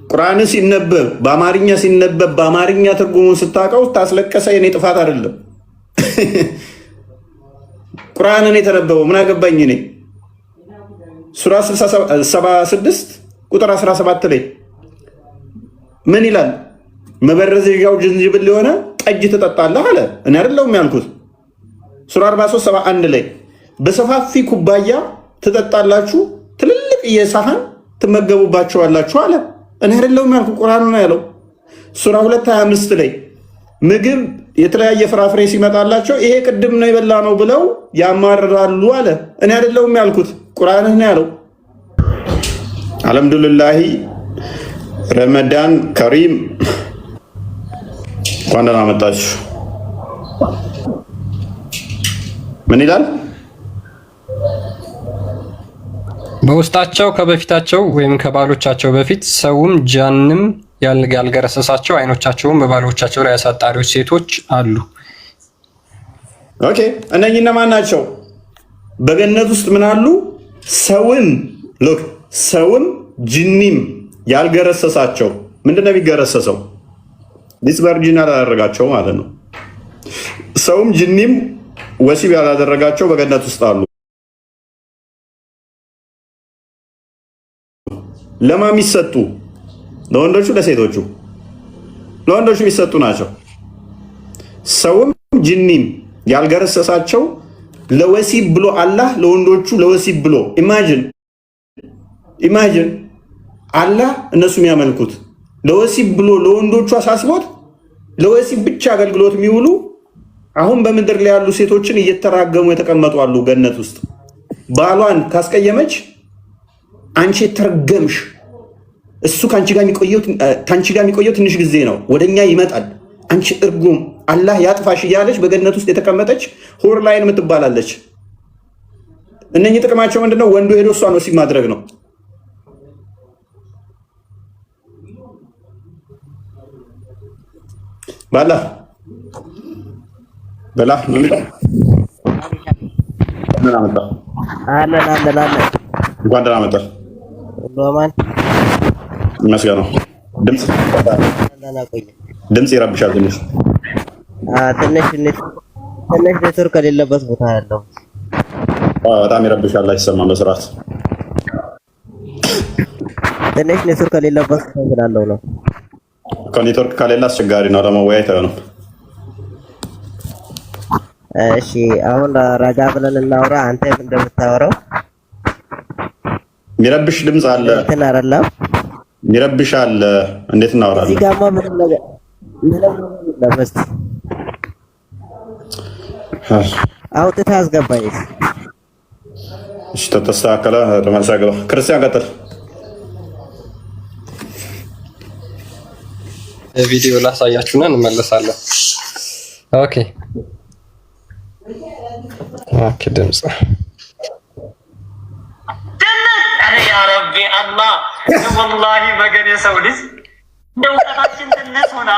ቁርአን ሲነበብ በአማርኛ ትርጉሙን ስታውቀው ታስለቀሰ የኔ ጥፋት አይደለም። ቁርአንን የተነበበው ምን አገባኝ እኔ። ሱራ 76 ቁጥር 17 ላይ ምን ይላል? መበረዝያው ዝንጅብል የሆነ ጠጅ ትጠጣለህ አለ። እኔ አይደለሁም ያልኩት። ሱራ 43 71 ላይ በሰፋፊ ኩባያ ትጠጣላችሁ፣ ትልልቅ የሳህን ትመገቡባቸዋላችሁ አለ። እኔ አይደለሁም ያልኩት፣ ቁርአኑ ነው ያለው። ሱራ 225 ላይ ምግብ የተለያየ ፍራፍሬ ሲመጣላቸው ይሄ ቅድም ነው የበላ ነው ብለው ያማርራሉ አለ። እኔ አይደለሁም ያልኩት፣ ቁርአን ነው ያለው። አልሐምዱሊላህ ረመዳን ከሪም እንኳን ደህና መጣችሁ። ምን ይላል? በውስጣቸው ከበፊታቸው ወይም ከባሎቻቸው በፊት ሰውም ጃንም ያልገረሰሳቸው አይኖቻቸውን በባሎቻቸው ላይ አሳጣሪዎች ሴቶች አሉ። ኦኬ፣ እነኚህ እነማን ናቸው? በገነት ውስጥ ምን አሉ? ሰውም ጅኒም ያልገረሰሳቸው። ምንድን ነው የሚገረሰሰው? ዲስቨርጂን ያላደረጋቸው ማለት ነው። ሰውም ጅኒም ወሲብ ያላደረጋቸው በገነት ውስጥ አሉ። ለማ የሚሰጡ? ለወንዶቹ ለሴቶቹ? ለወንዶቹ የሚሰጡ ናቸው። ሰውም ጅኒም ያልገረሰሳቸው ለወሲብ ብሎ አላህ ለወንዶቹ ለወሲብ ብሎ ኢማጂን አላህ እነሱ የሚያመልኩት ለወሲብ ብሎ ለወንዶቹ አሳስቦት ለወሲብ ብቻ አገልግሎት የሚውሉ አሁን በምድር ላይ ያሉ ሴቶችን እየተራገሙ የተቀመጡ አሉ ገነት ውስጥ። ባሏን ካስቀየመች አንቺ ተረገምሽ፣ እሱ ካንቺ ጋር የሚቆየው ትንሽ ጊዜ ነው፣ ወደኛ ይመጣል፣ አንቺ እርጉም፣ አላህ ያጥፋሽ እያለች በገነት ውስጥ የተቀመጠች ሁር ላይን የምትባላለች። እነኚህ ጥቅማቸው ምንድነው? ወንዱ ሄዶ እሷን ወሲብ ማድረግ ነው። በላ ምን አመጣ? እንኳን ደህና መጣህ። ይመስገነው። ድምፅ ይረብሻል ትንሽ ኔትወርክ ከሌለበት ቦታ ያለው በጣም ይረብሻል፣ አይሰማም በስርዓት። ትንሽ ኔትወርክ ከሌለበት ስላለው ነው። ኔትወርክ ከሌለ አስቸጋሪ ነው ለመወያየት አይሆንም። እሺ አሁን ረጋ ብለን እናውራ። አንተ እንደምታወራው የሚረብሽ ድምፅ አለ። እንትን አይደለም የሚረብሽ አለ። እንዴት እናወራለን? እዚህ ጋማ ምንም ነገር ለበስት አውጥተህ አስገባኝ። እሺ ተስተካከለ። ለማሳገባ ክርስቲያን ቀጥል። ቪዲዮ ላሳያችሁና እንመለሳለን። ኦኬ ድምፅ ያ ረቢ አላህ ወላሂ መገን የሰው ልጅ እውቀታችን ትንሽ ሆና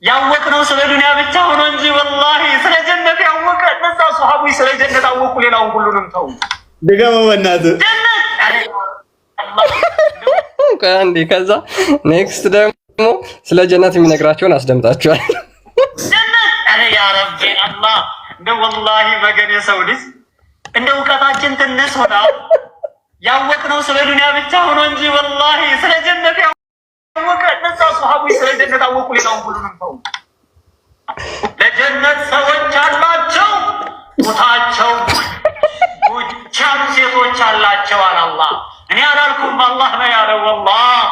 ያወቅነው ስለ ዱንያ ብቻ ሆኖ እንጂ ወላሂ ስለ ጀነት ያወቀ እነዛ ሱሐቦች ስለ ጀነት አወቁ። ሌላውን ሁሉንም ተው። ድገመው በእናትህ አንዴ። ከዛ ኔክስት ደግሞ ስለ ጀነት የሚነግራቸውን አስደምጣቸዋል። ያ ረቢ አላህ ወላሂ መገን የሰው ልጅ እንደ እውቀታችን ትንሽ ሆና ያወቅነው ስለ ዱንያ ብቻ ሆኖ እንጂ ወላሂ ስለ ጀነት ያወቀ እነዛ ሱሐቦች ስለ ጀነት አወቁ። ሌላውን ሁሉንም ተው። ለጀነት ሰዎች አላቸው ጡታቸው ጉቻም ሴቶች አላቸው አለ አላህ። እኔ አላልኩም፣ አላህ ነው ያለው። ወላሂ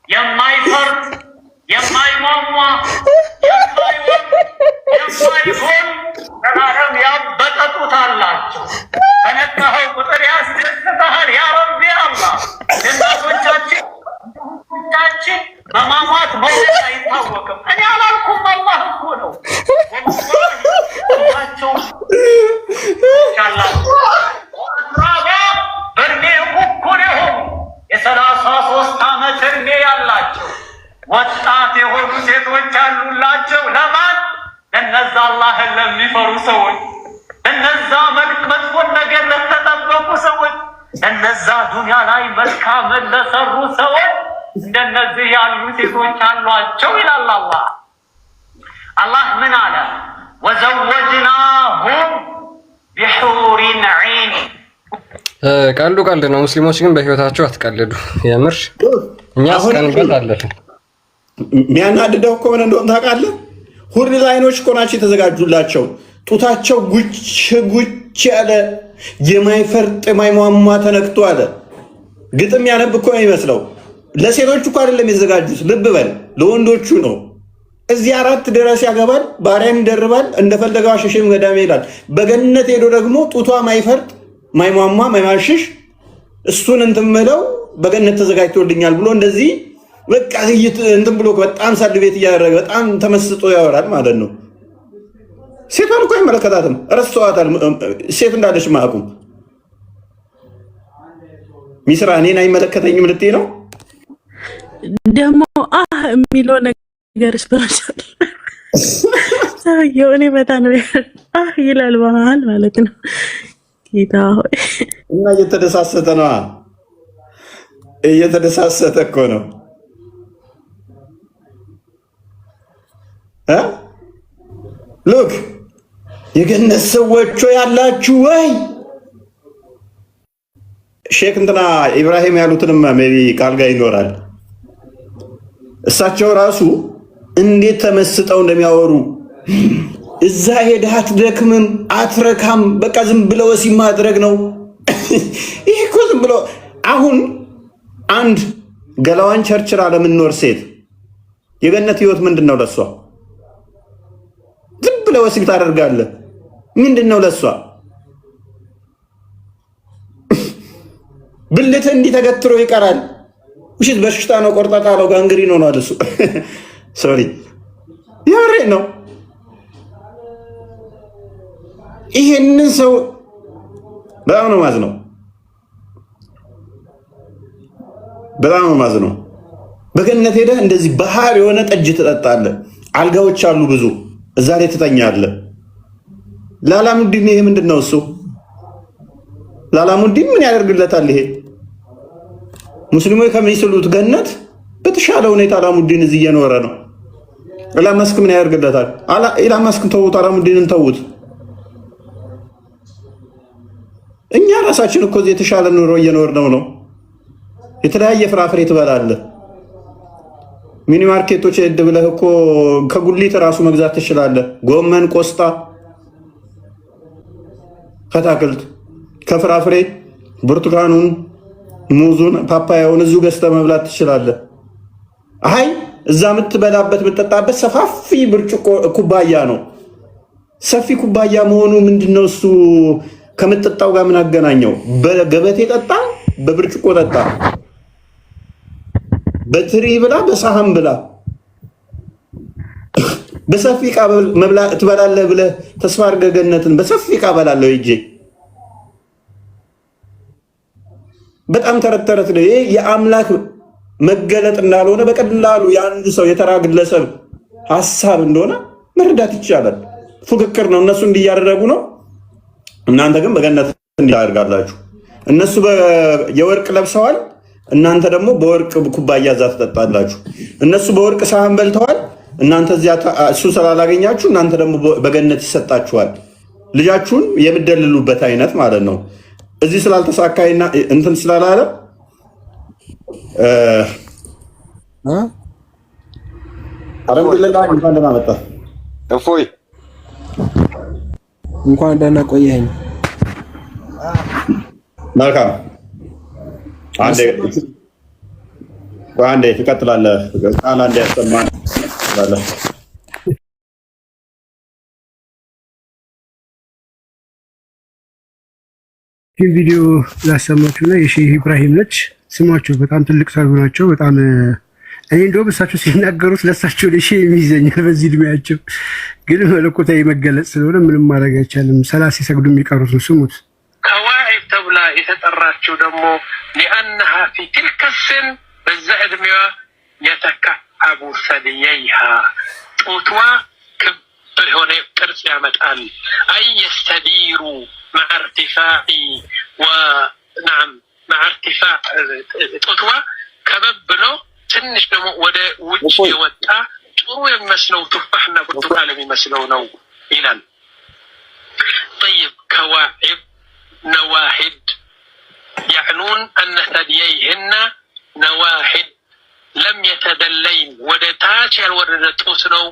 የማይፈርድ የማይሟሟ የማይሆን ዘላለም ያበጠ ጡት አላቸው። በነካኸው ቁጥር ያስደስተሃል። ያ ረቢ አላህ እናቶቻችን በማማት መውለድ አይታወቅም። እኔ አላልኩም፣ አላህ እኮ ነው። በእድሜ እኩል የሆኑ የ33 ዓመት እድሜ ያላቸው ወጣት የሆኑ ሴቶች አሉላቸው። ለማን? ለነዛ አላህን ለሚፈሩ ሰዎች፣ ለነዛ መጥፎን ነገር ለተጠበቁ ሰዎች፣ ለነዛ ዱንያ ላይ መልካምን ለሰሩ ሰዎች እንደነዚህ ያሉ ሴቶች አሏቸው ይላል አላህ። አላህ ምን አለ? ወዘወጅናሁም ቢሑሪን ዒን። ቀልድ ነው። ሙስሊሞች ግን በህይወታቸው አትቀልዱ። የምር እኛ እስከንበት አለፍን። የሚያናድደው እኮ ምን እንደሆነ ታውቃለህ? ሁር ላይኖች እኮ ናቸው የተዘጋጁላቸው። ጡታቸው ጉች ያለ የማይፈርጥ የማይሟሟ ተነክቶ አለ። ግጥም ያነብ እኮ ነው የሚመስለው። ለሴቶቹ እኮ አይደለም የተዘጋጁት። ልብ በል ለወንዶቹ ነው። እዚህ 4 ድረስ ያገባል፣ ባሪያን ይደርባል፣ እንደፈለገው አሸሸም ገዳሜ ይላል። በገነት ሄዶ ደግሞ ጡቷ ማይፈርጥ ማይሟሟ ማይማሽሽ እሱን እንትን ምለው በገነት ተዘጋጅቶልኛል ብሎ እንደዚህ በቃ እንትን ብሎ በጣም ሳል ቤት እያደረገ በጣም ተመስጦ ያወራል ማለት ነው። ሴቷን እኮ አይመለከታትም፣ ረስተዋታል። ሴት እንዳለች ማቁም ሚስራ እኔን አይመለከተኝም ልትይ ነው ደግሞ የሚለው ነገር ስፐራል ሰውየው እኔ በጣም ነው ይላል በመሀል ማለት ነው። ጌታ ሆይ እና እየተደሳሰተ ነው፣ እየተደሳሰተ እኮ ነው። ሉክ የገነት ሰዎች ያላችሁ ወይ ሼክ እንትና ኢብራሂም ያሉትንም ሜቢ ቃል ጋር ይኖራል። እሳቸው ራሱ እንዴት ተመስጠው እንደሚያወሩ እዛ ሄደህ አትደክምም፣ አትረካም፣ በቃ ዝም ብለው ወሲብ ማድረግ ነው። ይሄ እኮ ዝም ብሎ አሁን አንድ ገላዋን ቸርችራ ለምንኖር ሴት የገነት ህይወት ምንድን ነው ለሷ? ዝም ብለው ወሲብ ታደርጋለህ። ምንድን ነው ለሷ? ብልት እንዲህ ተገትሮ ይቀራል። ውሽት በሽታ ነው፣ ቆርጣጣ ነው፣ ጋንግሪን ሆኗል እሱ። ሶሪ ያሬ ነው። ይሄንን ሰው በጣም ነው ማዝነው፣ በጣም ነው ማዝነው። በገነት ሄደህ እንደዚህ ባህር የሆነ ጠጅ ትጠጣለህ። አልጋዎች አሉ ብዙ፣ እዛ ላይ ትተኛለህ። ላላሙዲን ይሄ ምንድን ነው እሱ? ላላሙዲን ምን ያደርግለታል ይሄ? ሙስሊሞች ከሚስሉት ገነት በተሻለ ሁኔታ አላሙዲን እዚህ እየኖረ ነው። ኢላን መስክ ምን ያደርግለታል? ኢላን መስክን ተውት፣ አላሙዲንን ተውት። እኛ ራሳችን እኮ እዚህ የተሻለ ኑሮ እየኖርነው ነው። የተለያየ ፍራፍሬ ትበላለህ። ሚኒ ማርኬቶች ሄድ ብለህ እኮ ከጉሊት ራሱ መግዛት ትችላለህ። ጎመን፣ ቆስጣ፣ ከአታክልት ከፍራፍሬ ብርቱካኑን፣ ሙዙን፣ ፓፓያውን እዚሁ ገዝተህ መብላት ትችላለህ። አይ እዛ የምትበላበት የምትጠጣበት ሰፋፊ ብርጭቆ ኩባያ ነው። ሰፊ ኩባያ መሆኑ ምንድነው እሱ? ከምትጠጣው ጋር ምን አገናኘው? በገበቴ ጠጣ፣ በብርጭቆ ጠጣ፣ በትሪ ብላ፣ በሳህን ብላ፣ በሰፊ ዕቃ ትበላለህ ብለህ ተስፋ አድርገህ ገነትን በሰፊ ዕቃ በላለሁ ይጄ በጣም ተረት ነው። ይሄ የአምላክ መገለጥ እንዳልሆነ በቀላሉ የአንድ ሰው የተራ ግለሰብ ሀሳብ እንደሆነ መረዳት ይቻላል። ፉክክር ነው። እነሱ እንዲያደርጉ ነው፣ እናንተ ግን በገነት እንዲያደርጋላችሁ። እነሱ የወርቅ ለብሰዋል፣ እናንተ ደግሞ በወርቅ ኩባያ እዛ ትጠጣላችሁ። እነሱ በወርቅ ሳህን በልተዋል፣ እናንተ እዚያ እሱ ስላላገኛችሁ እናንተ ደግሞ በገነት ይሰጣችኋል። ልጃችሁን የምደልሉበት አይነት ማለት ነው። እዚህ ስላልተሳካይና እንትን ስላላለ አልሐምዱሊላህ እንኳን ደህና መጣ። እፎይ እንኳን ደህና ቆየኸኝ። መልካም አንዴ ትቀጥላለህ። ቃል አንዴ ያሰማን ትላለህ። ይህ ቪዲዮ ላሰማችሁ ነው። የሼህ ኢብራሂም ነች ስማቸው። በጣም ትልቅ ሰው ናቸው። በጣም እኔ እንደውም እሳቸው ሲናገሩት ለእሳቸው ሼህ የሚይዘኛል በዚህ እድሜያቸው፣ ግን መለኮታዊ መገለጽ ስለሆነ ምንም ማድረግ አይቻልም። ሰላት ሲሰግዱ የሚቀሩት ነው። ስሙት። ከዋዒብ ተብላ የተጠራችው ደግሞ ሊአነሃ ፊ ትልከ ስን በዛ እድሜዋ የተከዓቡ ሰልየይሃ ጡትዋ ክብ የሆነ ቅርጽ ያመጣል። አይ የስተዲሩ مع ارتفاع ونعم مع ارتفاع ጡትዋ ከበብ ብሎ ትንሽ ደግሞ ወደ ውጭ የወጣ ጥሩ የሚመስለው ቱፋሕና ብርቱካን የሚመስለው ነው ይላል። طيب كواعب نواحد يعنون أن ثدييهن نواحد لم يتدلين ودتاج الورد توسنو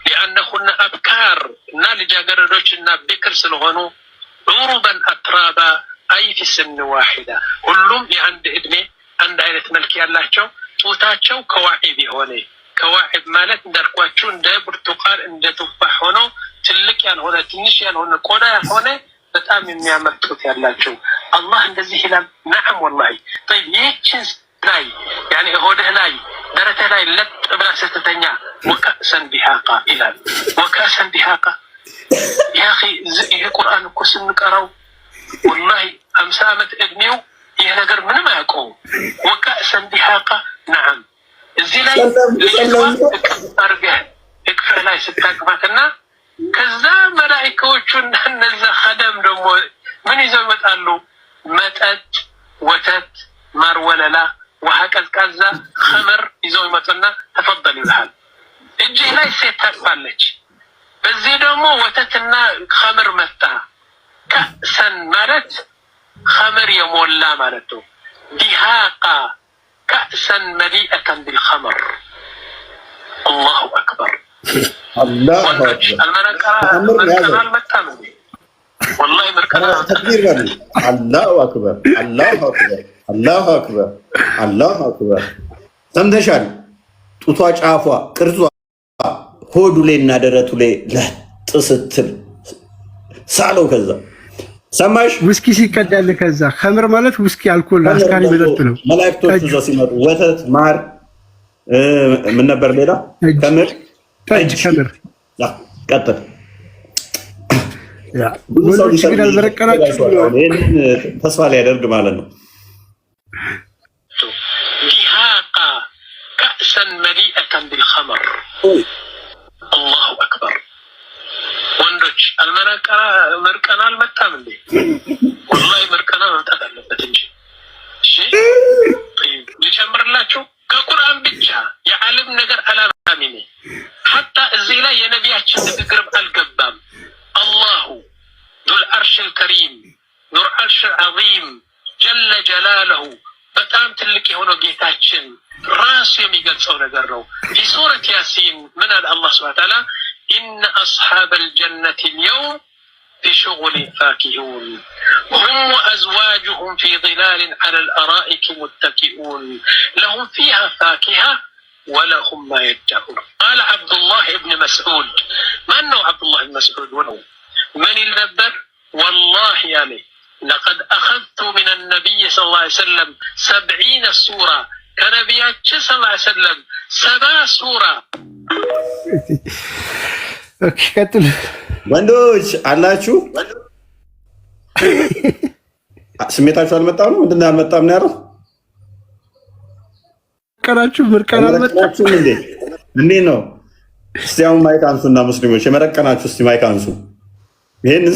لأنهن أبكار نال جاگردوچنا بكر سلغنو عربا أترابا أي في سن واحدة كلهم عند ادمي عند عينة ملكي الله چو توتاچو كواعب هوني كواعب مالت درقواچو እንደ ብርቱካን እንደ ቱፋህ ሆኖ ትልቅ ያልሆነ ትንሽ ያልሆነ ቆዳ ያልሆነ በጣም የሚያመጡት ያላቸው አላህ እንደዚህ ይላል። ነዓም ወላሂ طيب ይህችን ላይ ያኔ ሆድህ ላይ ደረትህ ላይ ለጥ ብላ ስትተኛ ወከእሰን ቢሃቃ ይላል። ወከእሰን ቢሃቃ ያ አኺ ይህ ቁርአን እኮ ስንቀራው ወላሂ 50 ዓመት እድሜው ይህ ነገር ምንም አያውቀው። ወከእሰን ቢሃቃ ነዓም እዚህ ላይ አርገህ እቅፍ ላይ ስታቅፋትና ከዛ መላእክቶቹን እነዛ ኸደም ደግሞ ምን ይዘው ይመጣሉ? መጠጥ፣ ወተት፣ ማር ወለላ፣ ውሃ ቀዝቃዛ፣ ኸመር ይዘው ይመጡና ተፈضل ይልሃል። እጅህ ላይ ሴት ታቅፋለች። በዚህ ደግሞ ወተትና ኸመር መጣ። ከእሰን ማለት ኸመር የሞላ ማለት ነው። ዲሃቃ كأسا مليئة بالخمر. الله أكبر. الله أكبر. والله مركنا تكبير غني. الله أكبر. الله أكبر. الله أكبر. الله أكبر. تمدشان توتواج عفوا كرزوا هودو لين نادرتو لي لا تستل سالو كذا ሰማሽ ውስኪ ሲቀዳል ከዛ ኸምር ማለት ውስኪ አልኮል አስካሪ መጠጥ ነው። መላእክቶቹ እዛ ሲመጡ ወተት፣ ማር ምን ነበር ሌላ? ኸምር፣ ጠጅ። ያ ቀጥል ያ ወንዶች ግን አልበረቀናችሁ ይሄን ተስፋ ሊያደርግ ማለት ነው። ዲሃቃ كأسا مليئة بالخمر. الله أكبر. ወንዶች መርቀና አልመጣም እንዴ? ወላሂ መርቀና መምጣት አለበት እንጂ። እሺ ልጨምርላችሁ ከቁርአን ብቻ የዓለም ነገር አላማሚ ነኝ። ሐታ እዚህ ላይ የነቢያችን ንግግር አልገባም። አላሁ ዙል አርሽል ከሪም ዙል አርሽል ዐዚም ጀለ ጀላለሁ በጣም ትልቅ የሆነው ጌታችን ራሱ የሚገልጸው ነገር ነው። ፊ ሱረት ያሲን ምን አለ አላህ ሱብሓነሁ ወተዓላ إن أصحاب الجنة اليوم في شغل فاكهون هم وأزواجهم في ظلال على الأرائك متكئون لهم فيها فاكهة ولهم ما يدعون. قال عبد الله بن مسعود من هو عبد الله بن مسعود من النبر والله يعني لقد أخذت من النبي صلى الله عليه وسلم 70 سورة كنبيات صلى الله عليه وسلم 7 سورة. ኦኬ ቀጥል። ወንዶች አላችሁ ስሜታችሁ አልመጣም ነው? ምንድነው አልመጣም ነው ያለው? ቀራችሁ ምርቀና አልመጣችም እንዴ? እንዴት ነው? እስቲ አሁን ማይክ አንሱና ሙስሊሞች የመረቀናችሁ እስቲ ማይክ አንሱ። ይሄንን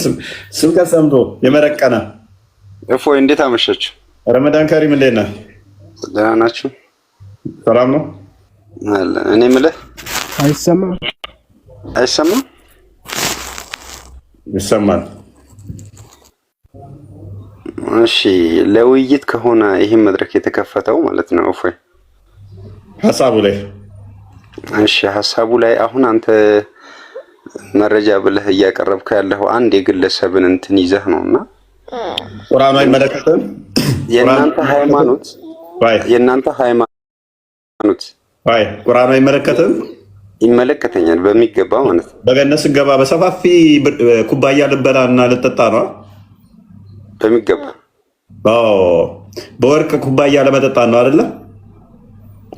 ስም ከሰምቶ የመረቀና እፎይ እንዴት አመሻችሁ? ረመዳን ከሪም እንዴት ነህ? ደህና ናችሁ? ሰላም ነው አለ። እኔ የምልህ አይሰማም አይሰማም? ይሰማል። እሺ ለውይይት ከሆነ ይሄን መድረክ የተከፈተው ማለት ነው እፎይ ሐሳቡ ላይ እሺ ሐሳቡ ላይ አሁን አንተ መረጃ ብለህ እያቀረብከ ያለው አንድ የግለሰብን እንትን ይዘህ ነውና ቁርአኑ አይመለከትም። የእናንተ ሃይማኖት ቁርአኑ አይመለከትም። ይመለከተኛል በሚገባ ማለት ነው። በገነት ስገባ በሰፋፊ ኩባያ ልበላና ልጠጣ ነው በሚገባ። በወርቅ ኩባያ ለመጠጣት ነው አይደለ?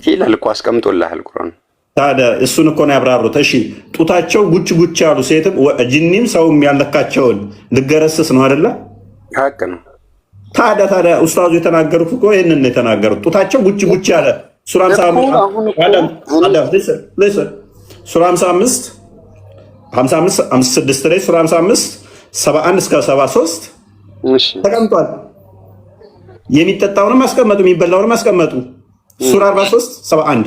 ይላል እኮ አስቀምጦልሃል ቁርአን። ታዲያ እሱን እኮ ነው ያብራሩት። እሺ ጡታቸው ጉች ጉች ያሉ ሴትም ጂኒም ሰውም ያለካቸውን ልገረስስ ነው አይደለ? ሀቅ ነው። ታዲያ ኡስታዙ የተናገሩት እኮ ይሄንን ነው የተናገሩት። ጡታቸው ጉች ጉች ያለ ሱራ 55 ላይ ሱራ 55 71 እስከ 73 ተቀምጧል። የሚጠጣውንም አስቀመጡ፣ የሚበላውንም አስቀመጡ። ሱራ 43 71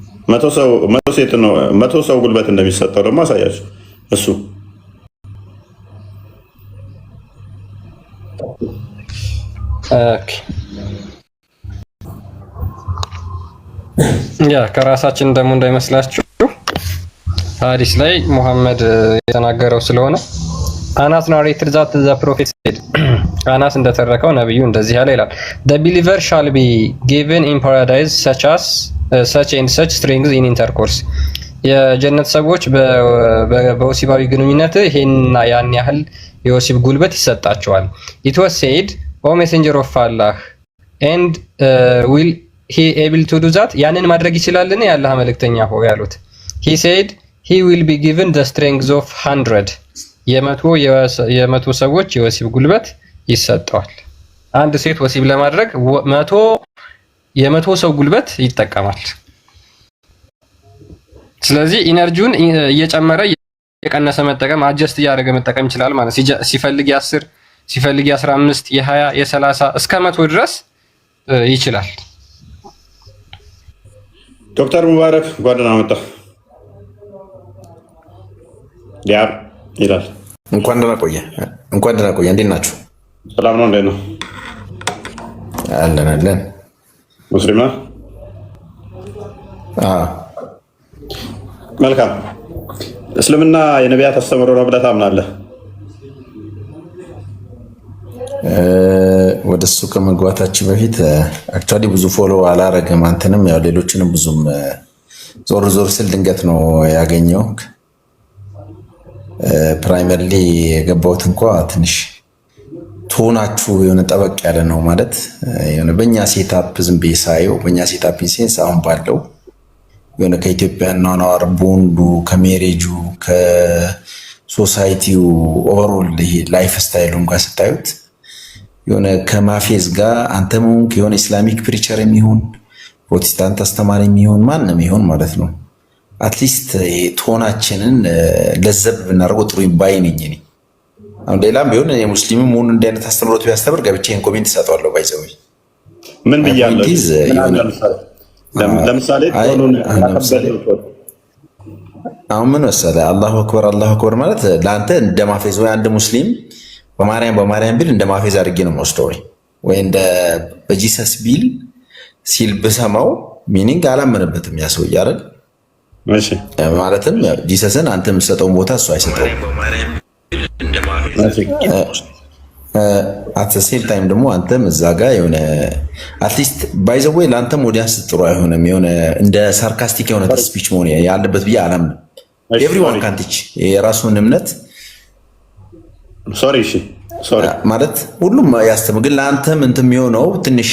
መቶ ሰው ጉልበት እንደሚሰጠው ደግሞ አሳያችሁ። እሱ ያ ከራሳችን ደግሞ እንዳይመስላችሁ ሐዲስ ላይ ሙሐመድ የተናገረው ስለሆነ አናስ ናሬትድ ዛት ዘ ፕሮፌት ሴድ አናስ እንደተረከው ነብዩ እንደዚህ ያለ ይላል the believer shall be given in paradise such and such strength in intercourse የጀነት ሰዎች በወሲባዊ ግንኙነት ይሄንና ያን ያህል የወሲብ ጉልበት ይሰጣቸዋል። it was said o messenger of Allah and will he able to do that ያንን ማድረግ ይችላልን የአላህ መልእክተኛ ሆይ ያሉት he said he will be given the strength of 100 የመቶ ሰዎች የወሲብ ጉልበት ይሰጠዋል። አንድ ሴት ወሲብ ለማድረግ የመቶ ሰው ጉልበት ይጠቀማል። ስለዚህ ኢነርጂውን እየጨመረ የቀነሰ መጠቀም አጀስት እያደረገ መጠቀም ይችላል ማለት ሲፈልግ የ10 ሲፈልግ የ15 የ20 የ30 እስከ 100 ድረስ ይችላል። ዶክተር ሙባረክ ጓደና መጣ ዲያር ይላል። እንኳን ደህና ቆየ። እንዴት ናችሁ? ሰላም ነው። እንዴት ነው? አለን። ሙስሊም ነህ? መልካም። እስልምና የነቢያት አስተምሮ ነው ብለህ ታምናለህ? ወደ እሱ ከመግባታችን በፊት አክቹዋሊ ብዙ ፎሎ አላረግም አንተንም ያው ሌሎችንም ብዙም ዞር ስል ድንገት ነው ያገኘው። ፕራይመርሊ የገባሁት እንኳ ትንሽ ቶናችሁ የሆነ ጠበቅ ያለ ነው ማለት የሆነ በእኛ ሴታፕ ዝም ብዬ ሳየው በእኛ ሴታፕ ሴንስ አሁን ባለው የሆነ ከኢትዮጵያ ኗኗር ቦንዱ ከሜሬጁ ከሶሳይቲው ኦቨርኦል ላይፍ ስታይሉን ጋር ስታዩት የሆነ ከማፌዝ ጋር አንተ ሞንክ የሆነ ኢስላሚክ ፕሪቸር የሚሆን ፕሮቴስታንት አስተማሪ የሚሆን ማንም ይሆን ማለት ነው አትሊስት ቶናችንን ለዘብ ብናደርገው ጥሩ ባይ ነኝ እኔ። አሁን ሌላም ቢሆን የሙስሊምም ሆኑ እንዲህ አይነት አስተምሮት ቢያስተምር ገብቼን ኮሜንት እሰጠዋለሁ። ባይዘው ምን ብያለሁ? ለምሳሌ አሁን ምን መሰለህ አላሁ አክበር ማለት ለአንተ እንደ ማፌዝ ወይ አንድ ሙስሊም በማርያም ቢል እንደ ማፌዝ አድርጌ ነው የምወስደው ወይ እንደ በጂሰስ ቢል ሲል ብሰማው ሚኒንግ አላመነበትም ያ ሰውዬ አይደል? እሺ ማለትም ጂሰስን አንተ የምትሰጠውን ቦታ እሱ አይሰጠውም። አት ሴም ታይም ደግሞ አንተም እዛ ጋር የሆነ አትሊስት ባይ ዘ ዌይ ለአንተም ኦዲየንስ ጥሩ አይሆንም። የሆነ እንደ ሳርካስቲክ የሆነ ስፒች መሆን ያለበት ብዬ አላምንም። ኤቭሪዋን ካን ቲች የራሱን እምነት ማለት ሁሉም ያስተምር፣ ግን ለአንተም እንትን የሚሆነው ትንሽ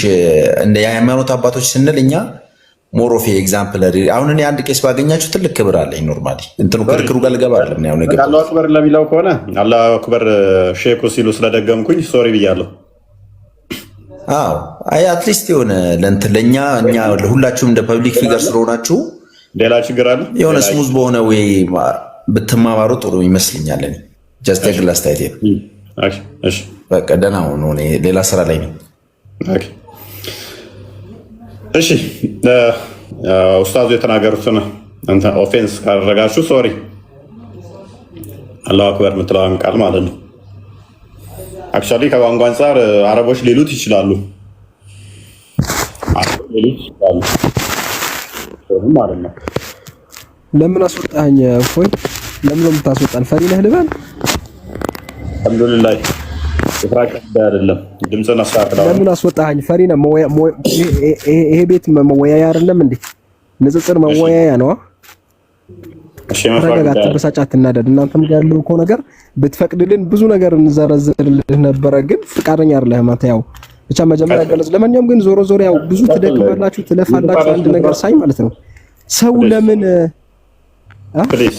እንደ የሃይማኖት አባቶች ስንል እኛ ሞሮፌ ኤግዛምፕለሪ አሁን እኔ አንድ ቄስ ባገኛችሁ ትልቅ ክብር አለኝ። ኖርማሊ እንትኑ ክርክሩ ጋር ልገባ አይደለም። ያው ነገር አላሁ አክበር ለሚለው ከሆነ አላሁ አክበር ሼኩ ሲሉ ስለደገምኩኝ ሶሪ ብያለሁ። አዎ አይ አትሊስት የሆነ ለእንትን ለእኛ እኛ ሁላችሁም እንደ ፐብሊክ ፊገር ስለሆናችሁ ሌላ ችግር አለ የሆነ ስሙዝ በሆነ ወይ ብትማማሩ ጥሩ ይመስልኛል። እኔ ጀስት የግል አስተያየቴ ነው። እሺ በቃ ደህና ሁኑ። እኔ ሌላ ስራ ላይ ነኝ። ኦኬ እሺ ኡስታዙ የተናገሩትን እንተ ኦፌንስ ካደረጋችሁ ሶሪ። አላሁ አክበር የምትለዋን ቃል ማለት ነው። አክቹዋሊ ከቋንቋ አንጻር አረቦች ሊሉት ይችላሉ ማለት ነው። ለምን አስወጣኸኝ? እፎይ ለምን ነው የምታስወጣን? ፈሪ ነህ ልበል? አልሐምዱሊላህ ፍራቅ አይደለም። ድምፅን አስተካክለው። ለምን አስወጣኸኝ? ፈሪ ነህ? ይሄ ቤት መወያያ አይደለም እንዴ? ንጽጽር መወያያ ነው። እሺ ተረጋጋ፣ አትበሳጭ፣ አትናደድ። እናንተም ጋር ያለው እኮ ነገር ብትፈቅድልን ብዙ ነገር እንዘረዝርልህ ነበረ፣ ግን ፍቃደኛ አይደለህም አንተ። ያው ብቻ መጀመሪያ ገለጽ። ለማንኛውም ግን ዞሮ ዞሮ ያው ብዙ ትደክማላችሁ፣ ትለፋላችሁ። አንድ ነገር ሳይ ማለት ነው ሰው ለምን ፕሊዝ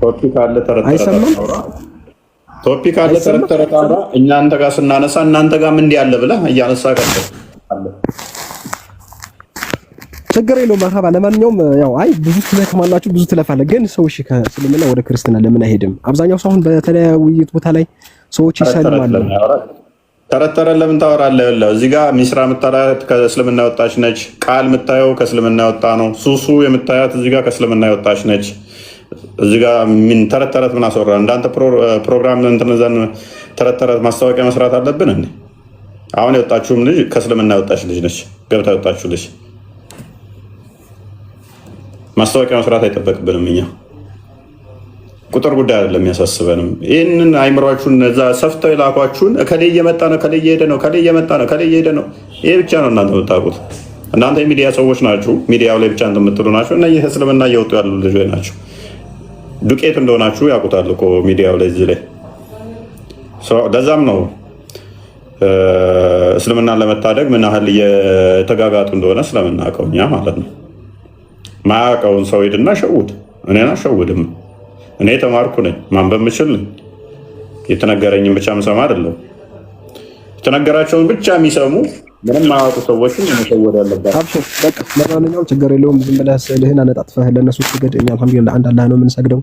ቶፒክ አለ አይሰማም? ቶፒክ አለ ተረተረታራ እኛ አንተ ጋር ስናነሳ እናንተ ጋርም እንዲህ አለ ብለህ እያነሳ ቀጥል አለ ችግር የለውም። መርሐባ። ለማንኛውም ያው አይ ብዙ ትደክማላችሁ፣ ብዙ ትለፋለህ፣ ግን ሰው እሺ ከእስልምና ወደ ክርስትና ለምን አይሄድም? አብዛኛው ሰው አሁን በተለያዩ ውይይት ቦታ ላይ ሰዎች ይሰልማሉ። ተረተረን ለምን ታወራለህ? እዚህ ጋር ሚስራ የምታያት ከእስልምና የወጣች ነች። ቃል የምታየው ከእስልምና የወጣ ነው። ሱሱ የምታያት እዚህ ጋር ከእስልምና የወጣች ነች። እዚህ ጋር ምን ተረተረት ምን አስወራ? እንዳንተ ፕሮግራም እንትን ዘን ተረተረት ማስታወቂያ መስራት አለብን እንዴ? አሁን የወጣችሁም ልጅ ከእስልምና የወጣች ልጅ ነች። ገብታ የወጣችሁ ልጅ ማስታወቂያ መስራት አይጠበቅብንም። እኛ ቁጥር ጉዳይ አይደለም የሚያሳስበንም። ይህንን አይምሯችሁን እዛ ሰፍተው የላኳችሁን እከሌ እየመጣ ነው፣ እከሌ እየሄደ ነው፣ እከሌ እየመጣ ነው፣ እከሌ እየሄደ ነው። ይሄ ብቻ ነው እናንተ የምታውቁት። እናንተ የሚዲያ ሰዎች ናችሁ። ሚዲያው ላይ ብቻ የምትሉ ናችሁ። እና ይህ እስልምና እየወጡ ያሉ ልጆች ናቸው። ዱቄት እንደሆናችሁ ያውቁታል እኮ ሚዲያው ላይ እዚህ ላይ። ለዛም ነው እስልምናን ለመታደግ ምን ያህል እየተጋጋጡ እንደሆነ ስለምናውቀው እኛ ማለት ነው። ማያውቀውን ሰው ሂድና ሸውድ። እኔን አሸውድም። እኔ ተማርኩ ነኝ፣ ማንበብ ምችል ነኝ። የተነገረኝን ብቻ ምሰማ አይደለም። የተነገራቸውን ብቻ የሚሰሙ ምንም ማያውቁ ሰዎችን መሸወድ ያለባቸው። አብሽር በቃ ለማንኛውም ችግር የለውም። ዝም ብለህ ስልህን አነጣጥፈህ ለእነሱ ስገድ። እኛ አልሐምዱሊላህ አንድ አላህ ነው የምንሰግደው።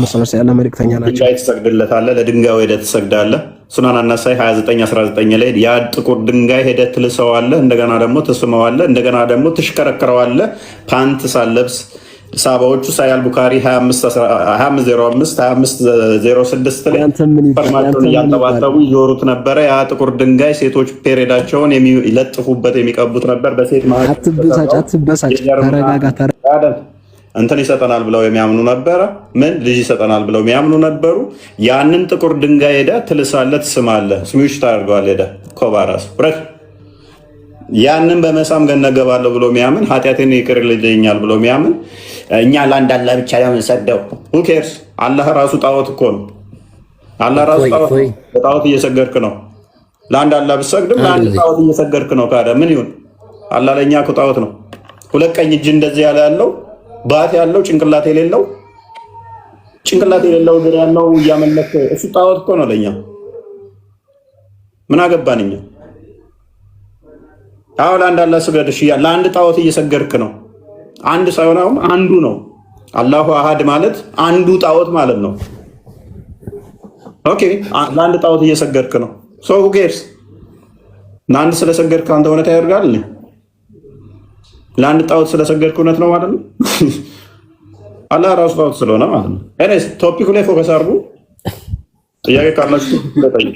መሰለህ ያለ መልእክተኛ ናቸው። ድንጋይ ትሰግድለታለህ፣ ለድንጋዩ ሄደህ ትሰግዳለህ። ሱናን አናሳይ 29:19 ላይ ያ ጥቁር ድንጋይ ሄደህ ትልሰዋለህ፣ እንደገና ደግሞ ትስመዋለህ፣ እንደገና ደግሞ ትሽከረክረዋለህ። ፓንት ሳለብስ ሳባዎቹ ሳያል ቡካሪ 2505 2506 ላይ ፈርማቸውን እያጠባጠቡ ይዞሩት ነበረ። ያ ጥቁር ድንጋይ ሴቶች ፔሬዳቸውን የሚለጥፉበት የሚቀቡት ነበር። በሴት አትበሳጭ፣ ተረጋጋ። እንትን ይሰጠናል ብለው የሚያምኑ ነበረ። ምን ልጅ ይሰጠናል ብለው የሚያምኑ ነበሩ። ያንን ጥቁር ድንጋይ ሄደህ ትልሳለህ፣ ትስማለህ፣ ስሚሽ ታደርገዋለህ። ሄደህ ኮባራስ ብረት ያንን በመሳም ገነት እገባለሁ ብሎ የሚያምን ኃጢአቴን ይቅር ይለኛል ብሎ የሚያምን እኛ ለአንድ አላህ ብቻ የምንሰግደው ሁ ኬርስ? አላህ ራሱ ጣዖት እኮ ነው። አላህ ራሱ ጣዖት እየሰገድክ ነው። ለአንድ አላህ ብትሰግድም ለአንድ ጣዖት እየሰገድክ ነው። ካደ ምን ይሁን? አላህ ለእኛ እኮ ጣዖት ነው። ሁለት ቀኝ እጅ እንደዚህ ያለ ያለው ባት ያለው ጭንቅላት የሌለው እግር ያለው እያመለክ እሱ ጣዖት እኮ ነው ለእኛ። ምን አገባን እኛ? አሁን ለአንድ አላህ ስገድ። እሺ ለአንድ ጣዖት እየሰገድክ ነው። አንድ ሳይሆን አሁን አንዱ ነው። አላሁ አሃድ ማለት አንዱ ጣዖት ማለት ነው። ኦኬ ለአንድ ጣዖት እየሰገድክ ነው። ሶ ሁ ኬርስ? ለአንድ ስለሰገድክ አንተ እውነት ያደርጋል? ለአንድ ጣዖት ስለሰገድክ እውነት ነው ማለት ነው? አላህ ራሱ ጣዖት ስለሆነ ማለት ነው። እኔስ ቶፒኩ ላይ ፎከስ አድርጉ። ጥያቄ ካላችሁ ለጠይቅ።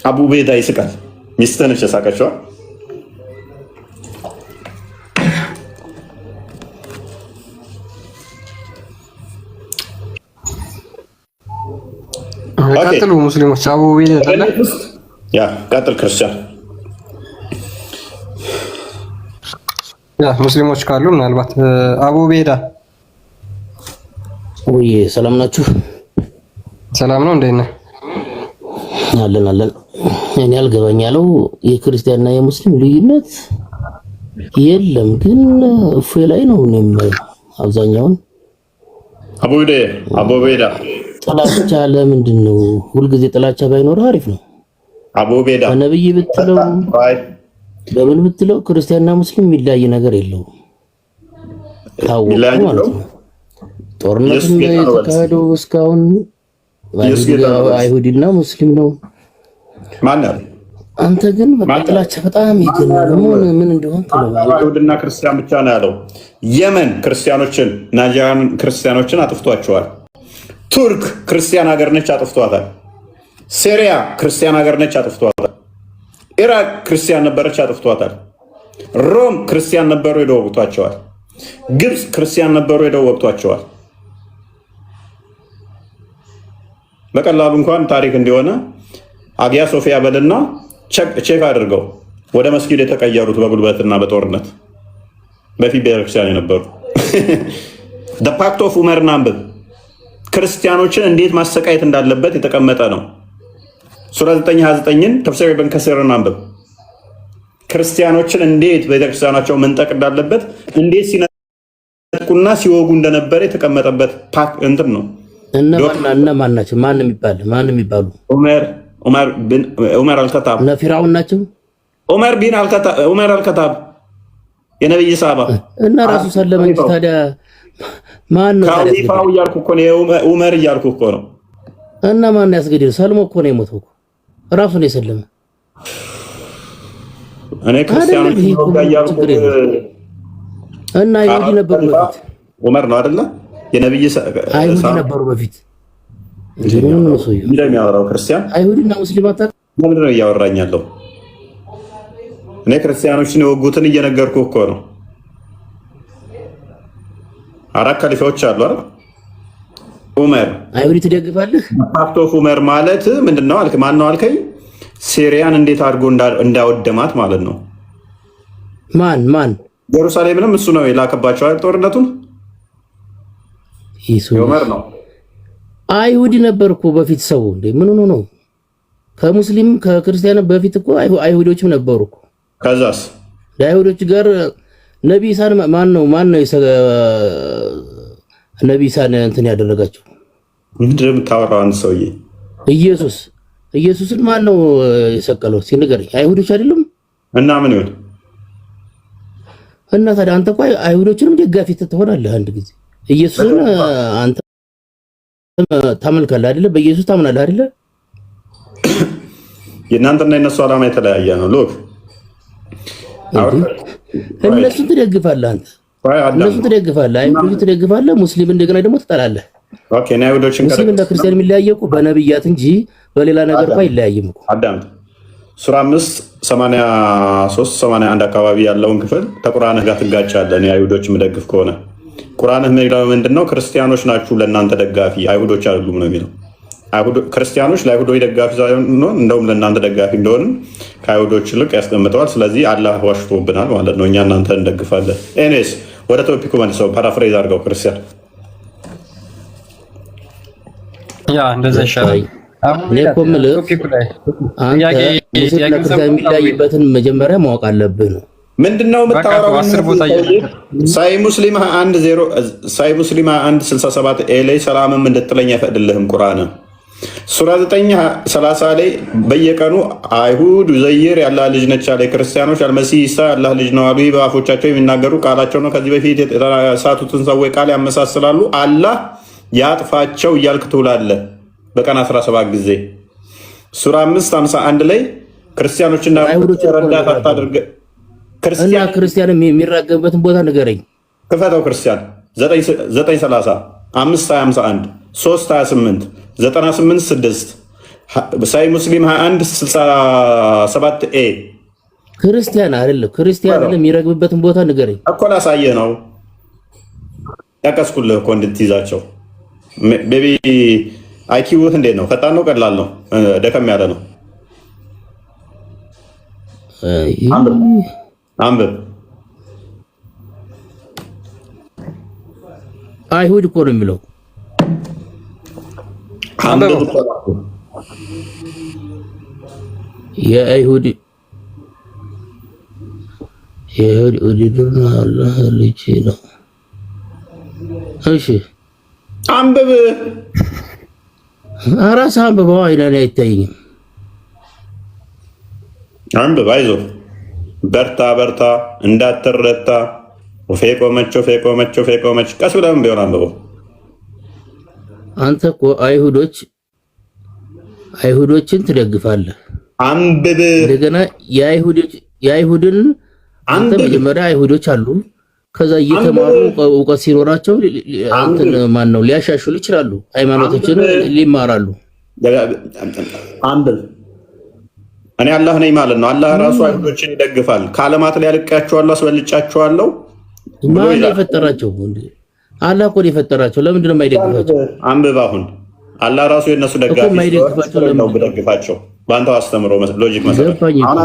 አቡ ቤዳ ይስቃል። ሚስትህ ነች የሳቀችዋ። ቀጥሉ ሙስሊሞች። አቡ ቤዳ ያ ቀጥል ክርስቲያን። ያ ሙስሊሞች ካሉ ምናልባት አቡ ቤዳ ወይ ሰላም ናችሁ? ሰላም ነው። እንዴት ነህ? አለን። እኔ አልገባኝ ያለው የክርስቲያንና የሙስሊም ልዩነት የለም፣ ግን እፎይ ላይ ነው። እኔም አብዛኛውን አቡ ቤዳ ጥላቻ ለምንድን ነው? ሁልጊዜ ጥላቻ ባይኖር አሪፍ ነው። አቡ ቤዳ ነብይ ብትለው በምን ብትለው ክርስቲያንና ሙስሊም የሚለያይ ነገር የለውም። ታውቁ ማለት ነው። ጦርነትም የተካሄደው እስካሁን አይሁድና ሙስሊም ነው። ማን ያለው? አንተ ግን በጥላቻ በጣም ይገናል። ምን እንደሆነ ተለባለ። አይሁድና ክርስቲያን ብቻ ነው ያለው። የመን ክርስቲያኖችን ናጃን ክርስቲያኖችን አጥፍቷቸዋል። ቱርክ ክርስቲያን ሀገር ነች፣ አጥፍቷታል። ሲሪያ ክርስቲያን ሀገር ነች፣ አጥፍቷታል። ኢራቅ ክርስቲያን ነበረች፣ አጥፍቷታል። ሮም ክርስቲያን ነበሩ፣ ሄደው ወቅቷቸዋል። ግብፅ ክርስቲያን ነበሩ፣ ሄደው ወቅቷቸዋል። በቀላሉ እንኳን ታሪክ እንዲሆነ አጊያ ሶፊያ በልና ቼክ አድርገው ወደ መስጊድ የተቀየሩት በጉልበትና በጦርነት በፊት ቤተክርስቲያን የነበሩ ፓክት ኦፍ ኡመርን አንብብ። ክርስቲያኖችን እንዴት ማሰቃየት እንዳለበት የተቀመጠ ነው። ሱራ 9:29ን ተፍሲር ኢብን ከሲርን አንብብ። ክርስቲያኖችን እንዴት ቤተክርስቲያናቸው መንጠቅ እንዳለበት፣ እንዴት ሲነጥቁና ሲወጉ እንደነበረ የተቀመጠበት እንትን ነው። እነማን ናቸው? ማን የሚባሉ? ዑመር አልከታብ እና ፊራውን ናቸው። ዑመር አልከታብ የነብይ ሳባ እና ራሱ ሰለመ እንጂ ታዲያ ማን ነው? ካሊፋው እያልኩ እኮ ነው። ዑመር እያልኩ እኮ ነው። እና ማን ያስገድል? ሰልሞ እኮ ነው የሞተው እኮ ራሱ ነው የሰለመ። እኔ ክርስቲያኖች ነው ያያልኩ እና አይሁዲ ነበሩ በፊት ዑመር ነው አይደለ? የነብይ አይሁዲ ነበሩ በፊት እንደምን ነው ሰው የሚያወራው ክርስቲያን አይሁዲና ሙስሊም አጣ ምንድን ነው እያወራኝ ያለው? እኔ ክርስቲያኖችን የወጉትን እየነገርኩ እኮ ነው። አራት ከሊፋዎች አሉ አይደል? ዑመር አይሁዲ ትደግፋለህ? ፓርቶፍ ዑመር ማለት ምንድነው አልክ? ማን ነው አልከኝ? ሲሪያን እንዴት አድርጎ እንዳወደማት ማለት ነው። ማን ኢየሩሳሌምንም እሱ ነው የላከባቸው አይደል? ጦርነቱን ዑመር ነው። አይሁዲ ነበር እኮ በፊት ሰው እንዴ ምን ሆኖ ነው? ከሙስሊም ከክርስቲያን በፊት እኮ አይሁዶችም ነበሩ እኮ። ከዛስ አይሁዶች ጋር ነብይ ኢሳን ማን ነው ነብይ ኢሳን እንትን ያደረጋቸው? ምንድን ነው የምታወራው አንተ ሰውዬ? ኢየሱስን ማን ነው የሰቀለው? ሲነገር አይሁዶች አይደሉም? እና ምን ይሁን እና ታዲያ አንተ እኮ አይሁዶችንም ደጋፊ ትሆናለህ አንድ ጊዜ። ኢየሱስን አንተ ታመልካለህ አይደለ? በኢየሱስ ታምናለህ አይደለ? የእናንተና የነሱ ዓላማ የተለያየ ነው። ሎክ እነሱን ትደግፋለህ አንተ፣ እነሱን ትደግፋለህ፣ አይሁዶችን ትደግፋለህ፣ ሙስሊም እንደገና ደግሞ ትጠላለህ። ኦኬ እና አይሁዶችን ሙስሊም እና ክርስቲያን የሚለያየው እኮ በነብያት እንጂ በሌላ ነገር እኮ አይለያይም እኮ። አዳምጥ። ሱራ 5:83 81 አካባቢ ያለውን ክፍል ከቁርአንህ ጋር ትጋጫለህ። እኔ አይሁዶች የምደግፍ ከሆነ ቁርአንህ የሚለው ምንድነው? ክርስቲያኖች ናችሁ ለእናንተ ደጋፊ፣ አይሁዶች አይደሉም ነው የሚለው። ክርስቲያኖች ለአይሁዶች ደጋፊ ሳይሆን እንደውም ለእናንተ ደጋፊ እንደሆንም ከአይሁዶች ይልቅ ያስቀምጠዋል። ስለዚህ አላህ ዋሽቶብናል ማለት ነው። እኛ እናንተ እንደግፋለን። ኤኔስ ወደ ቶፒኩ መልሰው ፓራፍሬዝ አድርገው ክርስቲያን ያ እንደዛ ይሻላል። እኔ እኮ የምልህ አንተ ሙስሊም ክርስቲያን የሚለያይበትን መጀመሪያ ማወቅ አለብህ ነው። ምንድነው የምታወራው? ሳይ ሙስሊም 1:67 ኤ ላይ ሰላምም እንድትለኝ አይፈቅድልህም ቁርአን። ሱራ 9:30 ላይ በየቀኑ አይሁድ ዩዘይር ያላህ ልጅ ነች አለ፣ ክርስቲያኖች አልመሲህ ኢሳ ያላህ ልጅ ነው አሉ። ይህ በአፎቻቸው የሚናገሩ ቃላቸው ነው። ከዚህ በፊት የተሳቱትን ሰዎች ቃል ያመሳስላሉ። አላህ ያጥፋቸው እያልክ ትውላለህ በቀን 17 ጊዜ። ሱራ 5:51 ላይ ክርስቲያኖችና አይሁዶች ረዳት አታድርግ። ክርስቲያን የሚራገብበትን ቦታ ንገረኝ። ክፈተው። ክርስቲያን 9:30 5:51 3:28 98:6 ሳይ ሙስሊም 21:67 ኤ ክርስቲያን አይደለም የሚረግብበትን ቦታ ንገረኝ እኮ ላሳየህ ነው ያቀስኩልህ እኮ እንድትይዛቸው። ቤቢ አይኪውህ እንዴት ነው? ፈጣን ነው? ቀላል ነው? ደከም ያለ ነው? አንብብ። አይሁድ እኮ ነው የሚለው። የአይሁድ አላህ ልጅ ነው። እሺ አንብብ። አራስ አንብበው። አይኔ አይታየኝም። አንብብ። አይዞህ በርታ እንዳትረታ። ፌቆመች ቀስ ብለህም ቢሆን አንብበው። አንተ እኮ አይሁዶችን ትደግፋለህ። አንብብ። እንደገና የአይሁድን አንተ መጀመሪያ አይሁዶች አሉ። ከዛ እየተማሩ እውቀት ሲኖራቸው እንትን ማን ነው ሊያሻሽሉ ይችላሉ። ሃይማኖቶችን ሊማራሉ። አንብብ። እኔ አላህ ነኝ ማለት ነው። አላህ ራሱ አይሁዶችን ይደግፋል። ከዓለማት ላይ አልቄያቸዋለሁ፣ አስበልጫቸዋለሁ። ማን የፈጠራቸው? አላህ እኮ ነው የፈጠራቸው። ለምንድን ነው የማይደግፋቸው? አንብብ። አሁን አላህ ራሱ የነሱ ደጋፊ ነው። ብደግፋቸው በአንተው አስተምሮ ሎጂክ መሰረት አሁን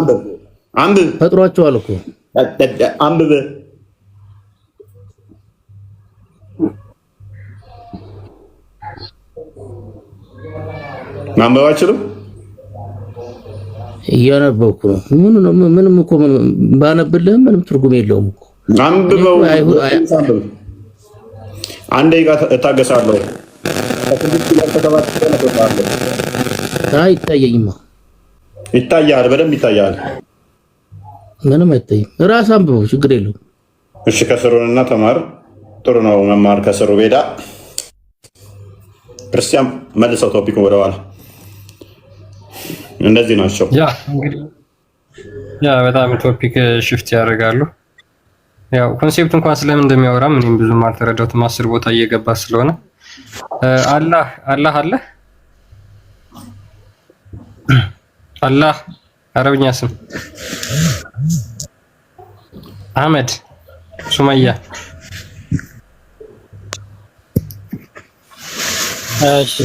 አንብብ። ፈጥሯቸዋል እኮ አንብብ። ማንበብ አችልም? እያነበብኩ ነው። ምንም እኮ ባነብልህም ምንም ትርጉም የለውም እኮ። አንብበው። አንድ ደቂቃ እታገሳለሁ። ይታየኝማ። ይታያል፣ በደንብ ይታያል። ምንም አይታይም። ራስ አንብበው፣ ችግር የለውም። እሺ ከስሩንና ተማር። ጥሩ ነው መማር ከስሩ ቤዳ ክርስቲያን መልሰው ቶፒክ ወደኋላ እንደዚህ ናቸው። ያ በጣም ቶፒክ ሽፍት ያደርጋሉ። ያው ኮንሴፕት እንኳን ስለምን እንደሚያወራ ምንም ብዙም አልተረዳሁትም። 10 ቦታ እየገባ ስለሆነ አላህ አረብኛ ስም አህመድ ሱመያ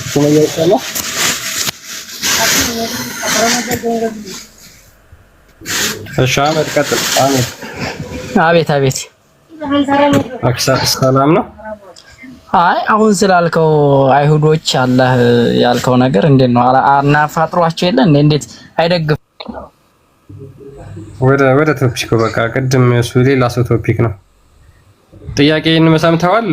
ሱመያ ይሰማል። አህመድ ቀጥል። አቤት ሰላም ነው። አይ አሁን ስላልከው አይሁዶች አላህ ያልከው ነገር እንዴት ነው? አናፋጥሯቸው የለ እንዴት አይደግም? ወደ ቶፒክ በቃ ቅድም እሱ ሌላ ሰው ቶፒክ ነው። ጥያቄን ሰምተዋል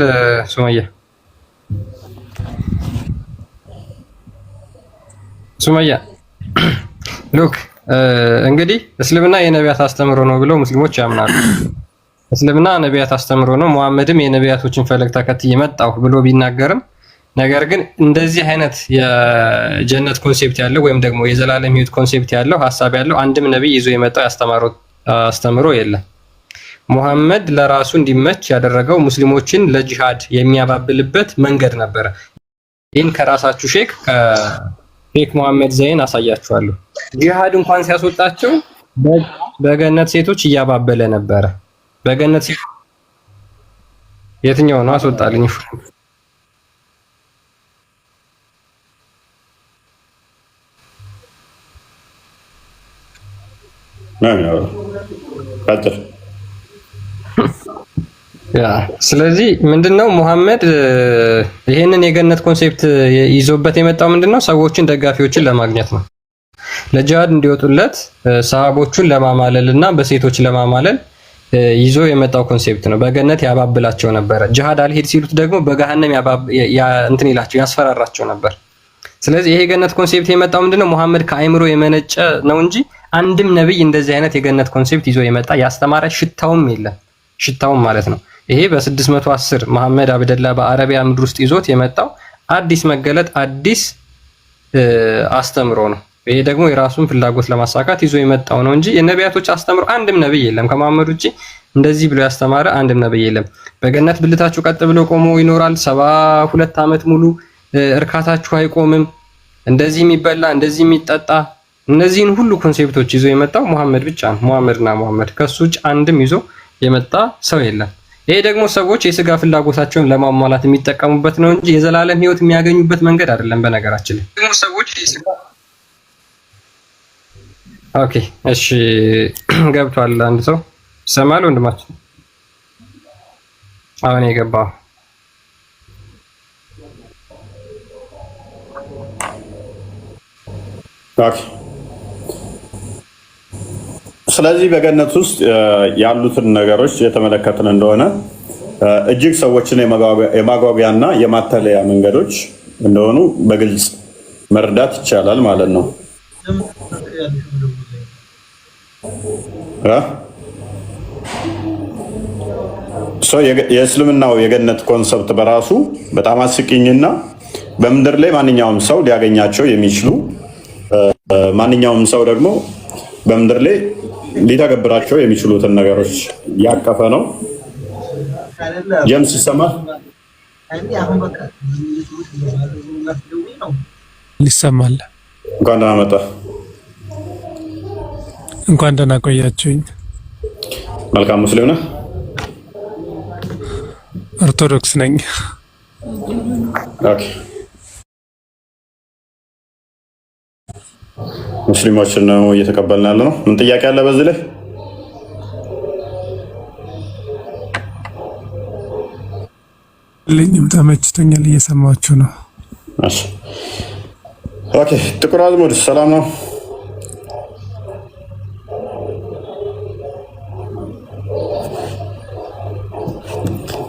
ሱመያ ሉክ እንግዲህ እስልምና የነቢያት አስተምሮ ነው ብለው ሙስሊሞች ያምናሉ። እስልምና ነቢያት አስተምሮ ነው፣ ሙሐመድም የነቢያቶችን ፈለግ ተከትዬ መጣሁ ብሎ ቢናገርም ነገር ግን እንደዚህ አይነት የጀነት ኮንሴፕት ያለው ወይም ደግሞ የዘላለም ህይወት ኮንሴፕት ያለው ሐሳብ ያለው አንድም ነብይ ይዞ የመጣው ያስተማረው አስተምሮ የለም። ሙሐመድ ለራሱ እንዲመች ያደረገው ሙስሊሞችን ለጂሃድ የሚያባብልበት መንገድ ነበረ። ይህን ከራሳችሁ ሼክ ሙሐመድ ዘይን አሳያችኋለሁ። ጂሃድ እንኳን ሲያስወጣቸው በገነት ሴቶች እያባበለ ነበረ። በገነት ሴቶች የትኛው ነው አስወጣልኝ? ስለዚህ ምንድነው ሙሐመድ ይሄንን የገነት ኮንሴፕት ይዞበት የመጣው ምንድነው? ሰዎችን ደጋፊዎችን ለማግኘት ነው። ለጂሃድ እንዲወጡለት ሰሃቦቹን ለማማለል እና በሴቶች ለማማለል ይዞ የመጣው ኮንሴፕት ነው። በገነት ያባብላቸው ነበረ። ጂሃድ አልሄድ ሲሉት ደግሞ በገሃነም እንትን ይላቸው ያስፈራራቸው ነበር። ስለዚህ ይሄ የገነት ኮንሴፕት የመጣው ምንድነው? ሙሐመድ ከአይምሮ የመነጨ ነው እንጂ አንድም ነብይ እንደዚህ አይነት የገነት ኮንሴፕት ይዞ የመጣ ያስተማረ ሽታውም የለም። ሽታውም ማለት ነው ይሄ በ610 መሐመድ አብደላ በአረቢያ ምድር ውስጥ ይዞት የመጣው አዲስ መገለጥ አዲስ አስተምሮ ነው። ይሄ ደግሞ የራሱን ፍላጎት ለማሳካት ይዞ የመጣው ነው እንጂ የነቢያቶች አስተምሮ አንድም ነብይ የለም። ከመሐመድ ውጪ እንደዚህ ብሎ ያስተማረ አንድም ነብይ የለም። በገነት ብልታችሁ ቀጥ ብሎ ቆሞ ይኖራል 72 ዓመት ሙሉ እርካታችሁ አይቆምም። እንደዚህ የሚበላ እንደዚህ የሚጠጣ እነዚህን ሁሉ ኮንሴፕቶች ይዞ የመጣው ሙሐመድ ብቻ ነው። ሙሐመድ ከሱ ውጭ አንድም ይዞ የመጣ ሰው የለም። ይሄ ደግሞ ሰዎች የስጋ ፍላጎታቸውን ለማሟላት የሚጠቀሙበት ነው እንጂ የዘላለም ህይወት የሚያገኙበት መንገድ አይደለም። በነገራችን ላይ ደግሞ ሰዎች ኦኬ፣ እሺ ገብቷል። አንድ ሰው ይሰማል? ወንድማችን አሁን የገባው ኦኬ። ስለዚህ በገነት ውስጥ ያሉትን ነገሮች የተመለከትን እንደሆነ እጅግ ሰዎችን የማጓጓያና የማተለያ መንገዶች እንደሆኑ በግልጽ መረዳት ይቻላል ማለት ነው። የእስልምናው የገነት ኮንሰፕት በራሱ በጣም አስቂኝና በምድር ላይ ማንኛውም ሰው ሊያገኛቸው የሚችሉ ማንኛውም ሰው ደግሞ በምድር ላይ ሊተገብራቸው የሚችሉትን ነገሮች ያቀፈ ነው። ጀምስ ይሰማል? ይሰማል። እንኳን ደህና መጣ። እንኳን ደህና ቆያችሁኝ። መልካም። ሙስሊም ነህ? ኦርቶዶክስ ነኝ። ኦኬ። ሙስሊሞችን ነው እየተቀበልን ያለ ነው። ምን ጥያቄ አለ በዚህ ላይ? ልኝም ተመችቶኛል፣ እየሰማችሁ ነው። እሺ ኦኬ። ጥቁር አዝሙድ ሰላም ነው?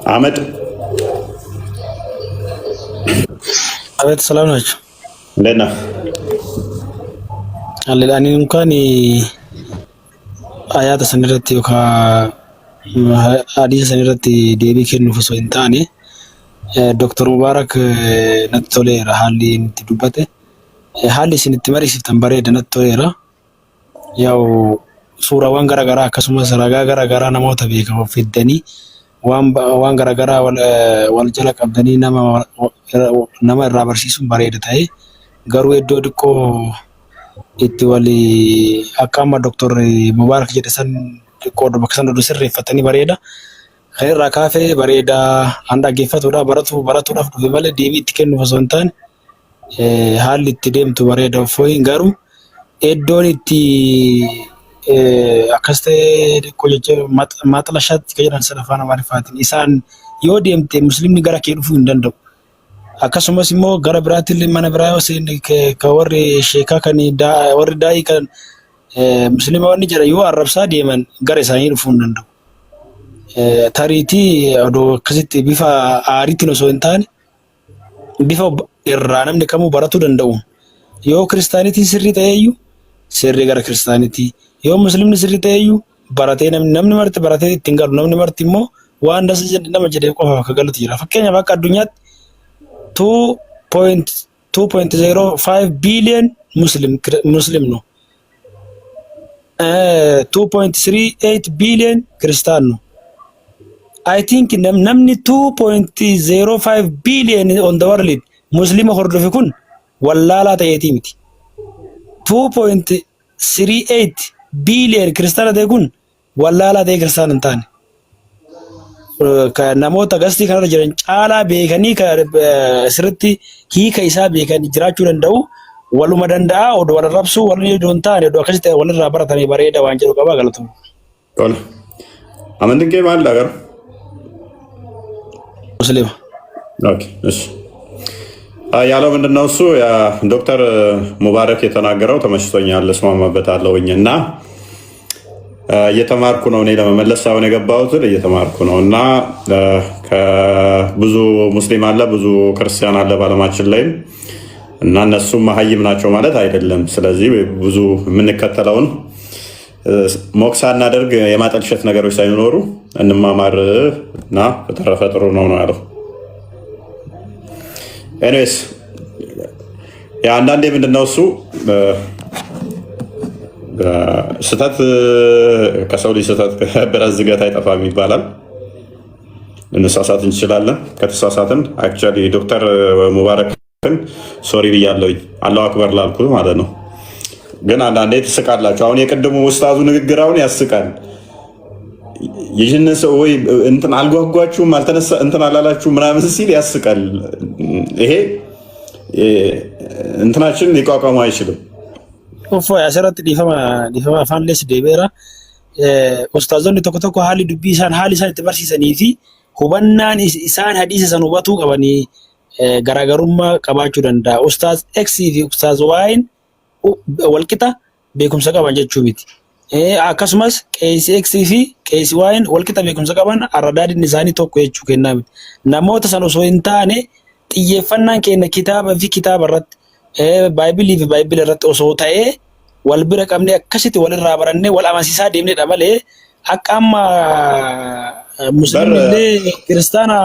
አህመድ አቤት፣ ሰላም ናችሁ? እንዴት ነህ? አለላኒ እንኳን አያተ ሰነረት ሀዲስ ሰነረት ዴቢ ከኑ ፈሶ እንታኔ Dr. Mubarak natti toleera haalli inni dubbate. Haalli isin itti mariisiftan bareeda natti toleera. Yaa'u suuraawwan garaagaraa akkasumas ragaa garaagaraa namoota beekamoo fiddanii waan garaagaraa wal jala qabdanii nama irraa barsiisuun bareeda ta'e garuu iddoo xiqqoo itti walii akka amma Dr. Mubarak jedhe san xiqqoo bakka sana sirreeffatanii bareeda. Kan irraa kaafee bareeda an dhaggeeffatudha baratuudhaaf dhufe malee deebii itti kennuuf osoo hin taane haalli itti deemtu bareeda fooyin garuu iddoon itti akkas ta'e xiqqoo jechuun maxxalashaatti kan jedhan sana afaan Amaariffaatiin isaan yoo deemte musliimni gara kee dhufuu hin danda'u. Akkasumas immoo gara biraatti illee mana biraa yoo seenne kan warri sheekaa kan warri daa'ii kan musliima wanni jedha yoo arrabsaa deeman gara isaanii dhufuu hin danda'u. Tariitii odoo akkasitti bifa aariitiin osoo hin taane bifa irraa namni kamuu baratuu danda'u. Yoo kiristaanitiin sirrii ta'eeyyuu sirrii gara kiristaanitii yoo musliimni sirrii ta'eeyyuu baratee namni marti baratee ittiin galu namni marti immoo waan nama jedhee qofa akka galutu jira. Fakkeenyaaf akka addunyaatti 2.05 billion muslim no 2.38 billion kiristaanno. I think namni 2.05 billion on the world muslima hordofe kun wallaalaa ta'eetii miti. 2.38 billion kiristaana ta'e kun wallaalaa ta'e kiristaana hin taane. Namoota gastii kanarra jiran caalaa beekanii sirriitti hiika isaa beekanii jiraachuu danda'u. Waluma danda'a odoo wal arrabsuu walii doon taane odoo akkasitti walirraa baratanii bareeda waan jedhu qabaa galatuun. Tola. Amantiin kee maal agar? Muslima. Okay. Yes. ያለው ምንድነው እሱ ዶክተር ሙባረክ የተናገረው ተመችቶኛል፣ እስማማበታለሁኝ እና እየተማርኩ ነው እኔ ለመመለስ ሳይሆን የገባሁት እየተማርኩ ነው እና ከብዙ ሙስሊም አለ ብዙ ክርስቲያን አለ ባለማችን ላይ እና እነሱም መሀይም ናቸው ማለት አይደለም። ስለዚህ ብዙ የምንከተለውን ሞክሳ እናደርግ የማጠልሸት ነገሮች ሳይኖሩ እንማማር እና በተረፈ ጥሩ ነው ያለው። ኤኒዌይስ አንዳንዴ ምንድነው እሱ ስህተት ከሰው ልጅ ስህተት ብረት ዝገት አይጠፋም ይባላል። ልንሳሳት እንችላለን። ከተሳሳትን አክቹዋሊ ዶክተር ሙባረክን ሶሪ ብያለሁኝ አላሁ አክበር ላልኩት ማለት ነው። ግን አንዳንዴ ትስቃላችሁ። አሁን የቅድሙ ኡስታዙ ንግግር አሁን ያስቃል። ይህን ሰው ወይ እንትን አልጓጓችሁም አልተነሳ እንትን አላላችሁ ምናምን ሲል ያስቃል። ይሄ እንትናችን ሊቋቋሙ አይችልም። ኡፎ ያሰራት ዲፈማ ፋንሌስ ዴቤራ ኡስታዞን ተኮተኮ ሀሊ ዱቢ ኢሳን ሀሊ ኢሳን ተበርሲሰኒፊ ሁበናን ኢሳን ሐዲስ ሰን ውበቱ ቀበኒ ገራገሩማ ቀባችሁ ደንዳ ኡስታዝ ኤክስ ፊ ኡስታዝ ዋይን ወልቂታ ቤኩምሰ ቀባን ጀቹ ሚቲ akkasumas qeesii X fi qeesii Y'n walqixa beekumsa qaban arradaadin isaanii tokko jechuu kennaa miti. Namoota san osoo hin taane xiyyeeffannaan keenya kitaaba fi kitaaba irratti baayibilii fi baayibila irratti osoo ta'ee wal bira qabnee akkasitti walirraa barannee wal amansiisaa deemnedha malee akka amma musliimillee kiristaana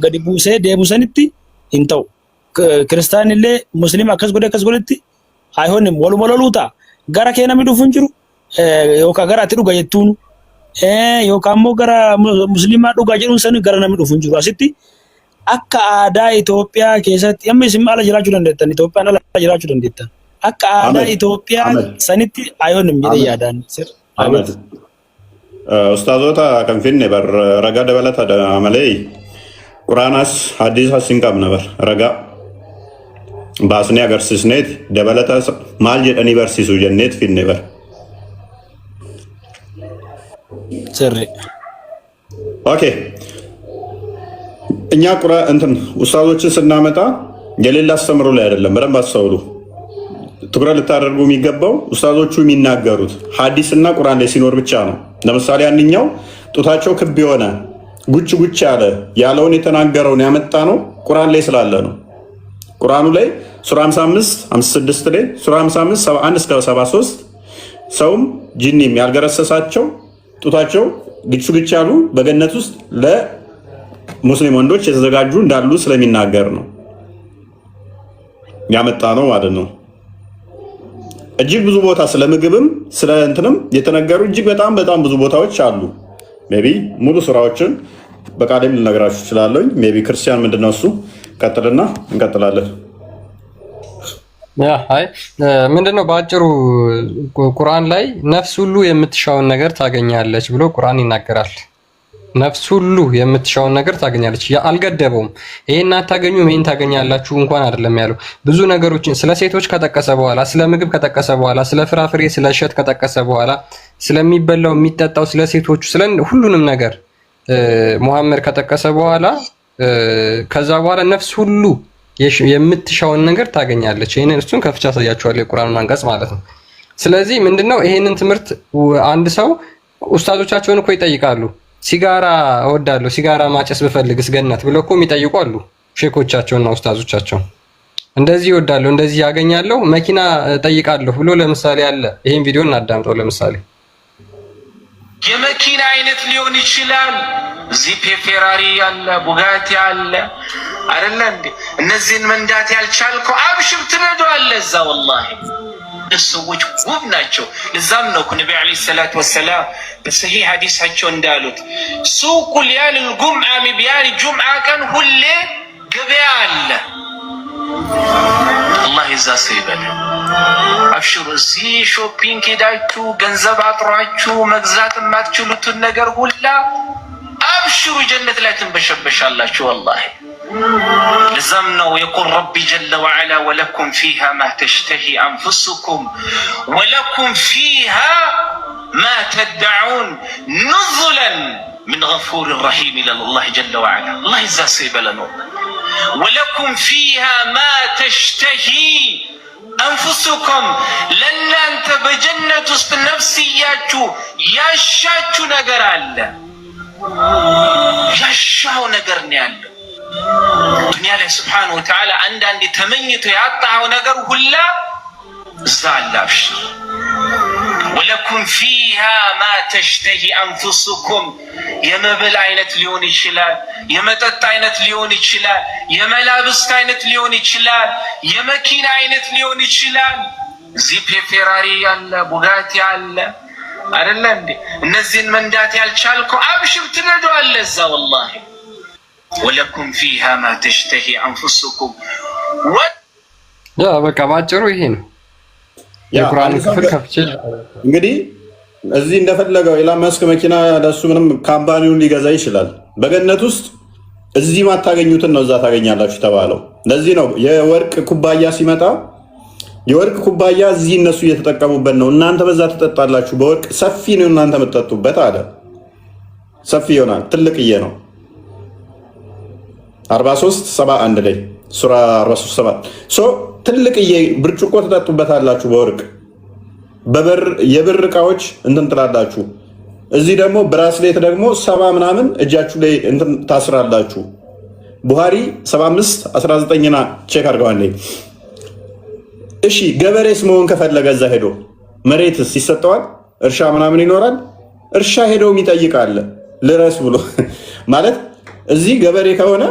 gadi buusee deebisu sanitti hin ta'u. Kiristaanillee musliima akkas godhetti ayhoonnim waluma loluu ta'a. Gara kee namni dhufu hin jiru yookaan gara ati dhuga jettuun yookaan immoo gara musliimaa dhugaa jedhuun sani gara namni dhufu hin jiru. Asitti akka aadaa Itoophiyaa keessatti amma isin ala jiraachuu dandeettan Itoophiyaan ala jiraachuu dandeettan akka aadaa Itoophiyaa sanitti ayyoon hin jedhe yaadaan. Ustaazota kan finne bar ragaa dabalata malee quraanas hadiisas hin qabna bar ragaa. Baasnee agarsiisneet dabalata maal jedhanii barsiisu jenneet finne bar. Sirri. Okay. እኛ እንትን ኡስታዞችን ስናመጣ የሌላ አስተምሮ ላይ አይደለም። በደንብ አስተውሉ። ትኩረት ልታደርጉ የሚገባው ኡስታዞቹ የሚናገሩት ሐዲስና ቁርአን ላይ ሲኖር ብቻ ነው። ለምሳሌ አንኛው ጡታቸው ክብ የሆነ ጉች ጉች ያለውን የተናገረውን ያመጣ ነው ቁርአን ላይ ስላለ ነው። ቁርአኑ ላይ ሱራ 55 56 ላይ ሱራ 55 71 እስከ 73 ሰውም ጂኒም ያልገረሰሳቸው ጡታቸው ግጭ ግጭ ያሉ በገነት ውስጥ ሙስሊም ወንዶች የተዘጋጁ እንዳሉ ስለሚናገር ነው ያመጣ ነው ማለት ነው። እጅግ ብዙ ቦታ ስለ ምግብም ስለ እንትንም የተነገሩ እጅግ በጣም ብዙ ቦታዎች አሉ። ሜቢ ሙሉ ስራዎችን በቃሌም ልነግራችሁ እችላለሁ። ሜቢ ክርስቲያን ምንድነው እሱ ቀጥልና እንቀጥላለን። አይ ምንድነው በአጭሩ ቁርአን ላይ ነፍስ ሁሉ የምትሻውን ነገር ታገኛለች ብሎ ቁርአን ይናገራል። ነፍስ ሁሉ የምትሻውን ነገር ታገኛለች። አልገደበውም። ይሄን አታገኙም ይሄን ታገኛላችሁ እንኳን አይደለም ያለው። ብዙ ነገሮችን ስለ ሴቶች ከጠቀሰ በኋላ፣ ስለ ምግብ ከጠቀሰ በኋላ፣ ስለ ፍራፍሬ ስለ እሸት ከጠቀሰ በኋላ፣ ስለሚበላው የሚጠጣው፣ ስለ ሴቶቹ ስለ ሁሉንም ነገር ሙሐመድ ከጠቀሰ በኋላ ከዛ በኋላ ነፍስ ሁሉ የምትሻውን ነገር ታገኛለች። ይሄንን እሱን ከፍቻ አሳያችኋለሁ የቁርአኑን አንቀጽ ማለት ነው። ስለዚህ ምንድነው ይሄንን ትምህርት አንድ ሰው ኡስታዞቻቸውን እኮ ይጠይቃሉ። ሲጋራ እወዳለሁ ሲጋራ ማጨስ ብፈልግስ ገነት ብለው እኮ የሚጠይቁ አሉ ሼኮቻቸውና ኡስታዞቻቸው። እንደዚህ እወዳለሁ እንደዚህ ያገኛለሁ መኪና እጠይቃለሁ ብሎ ለምሳሌ አለ። ይሄን ቪዲዮ እናዳምጠው። ለምሳሌ የመኪና አይነት ሊሆን ይችላል። ዚፕ ፌራሪ አለ፣ ቡጋቲ አለ አይደለ እንዴ? እነዚህን መንዳት ያልቻልከው አብሽር ትነዳዋለህ እዛ። ወላሂ ሰዎች ውብ ናቸው። ለዛም ነው ነቢ ዓለይሂ ሰላቱ ወሰላም በሰሂህ ሐዲሳቸው እንዳሉት ሱቁ ሊያል الجمعة ሚቢያል ጁምዓ ቀን ሁሌ ገበያ አለ። አላህ ይዛ ሰይበል አብሽሩ። እዚህ ሾፒንግ ሄዳችሁ ገንዘብ አጥሯችሁ መግዛት የማትችሉትን ነገር ሁላ አብሽሩ ጀነት ላይ ትንበሸበሻላችሁ። ወላሂ لزم ነው يقول ربي جل وعلا ولكم فيها ما تشتهي أنفسكم ولكم فيها ما تدعون نزلا من غفور رحيم إلى الله جل وعلا. الله يزاسيب لنا ولكم فيها ما تشتهي أنفسكم لن أنت بجنة نفسياتو يشاتو نقر الله يشاو نقرني الله ዱንያ ላይ ስብሓነሁ ወተዓላ አንዳንዴ ተመኝቶ ያጣኸው ነገር ሁላ እዛ አለ። አብሽር ወለኩም ፊሃ ማ ተሽተሂ አንፉሱኩም። የመብል አይነት ሊሆን ይችላል፣ የመጠጥ አይነት ሊሆን ይችላል፣ የመላብስት አይነት ሊሆን ይችላል፣ የመኪና አይነት ሊሆን ይችላል። ዚፕ ፌራሪ አለ፣ ቡጋቲ አለ አይደለ እንዴ? እነዚህን መንዳት ያልቻልከው አብሽር ትነዳዋለህ እዛ። ወላሂ ወለኩም ፊሃ ማ ተሽተሂ አንፉሱኩም። በቃ ባጭሩ ይሄ ነው የቁርአን ክፍል ከፍቼ እንግዲህ እዚህ እንደፈለገው ኢላን መስክ መኪና ለሱ ምንም ካምፓኒውን ሊገዛ ይችላል። በገነት ውስጥ እዚህ ማታገኙትን ነው እዛ ታገኛላችሁ ተባለው። ለዚህ ነው የወርቅ ኩባያ ሲመጣ የወርቅ ኩባያ እዚህ እነሱ እየተጠቀሙበት ነው፣ እናንተ በዛ ትጠጣላችሁ። በወርቅ ሰፊ ነው እናንተ የምትጠጡበት አለ። ሰፊ ይሆናል፣ ትልቅዬ ነው። 43:71 ላይ ሱራ 43:7 ትልቅዬ ብርጭቆ ትጠጡበታላችሁ በወርቅ የብር እቃዎች እንትን ትላላችሁ። እዚህ ደግሞ ብራስሌት ደግሞ 70 ምናምን እጃችሁ ላይ እንትን ታስራላችሁ። ቡሃሪ 75:19ና ቼክ አድርገዋል። እሺ ገበሬስ መሆን ከፈለገ እዛ ሄዶ መሬትስ ይሰጠዋል? እርሻ ምናምን ይኖራል። እርሻ ሄደው ይጠይቃል ልረስ ብሎ ማለት እዚህ ገበሬ ከሆነ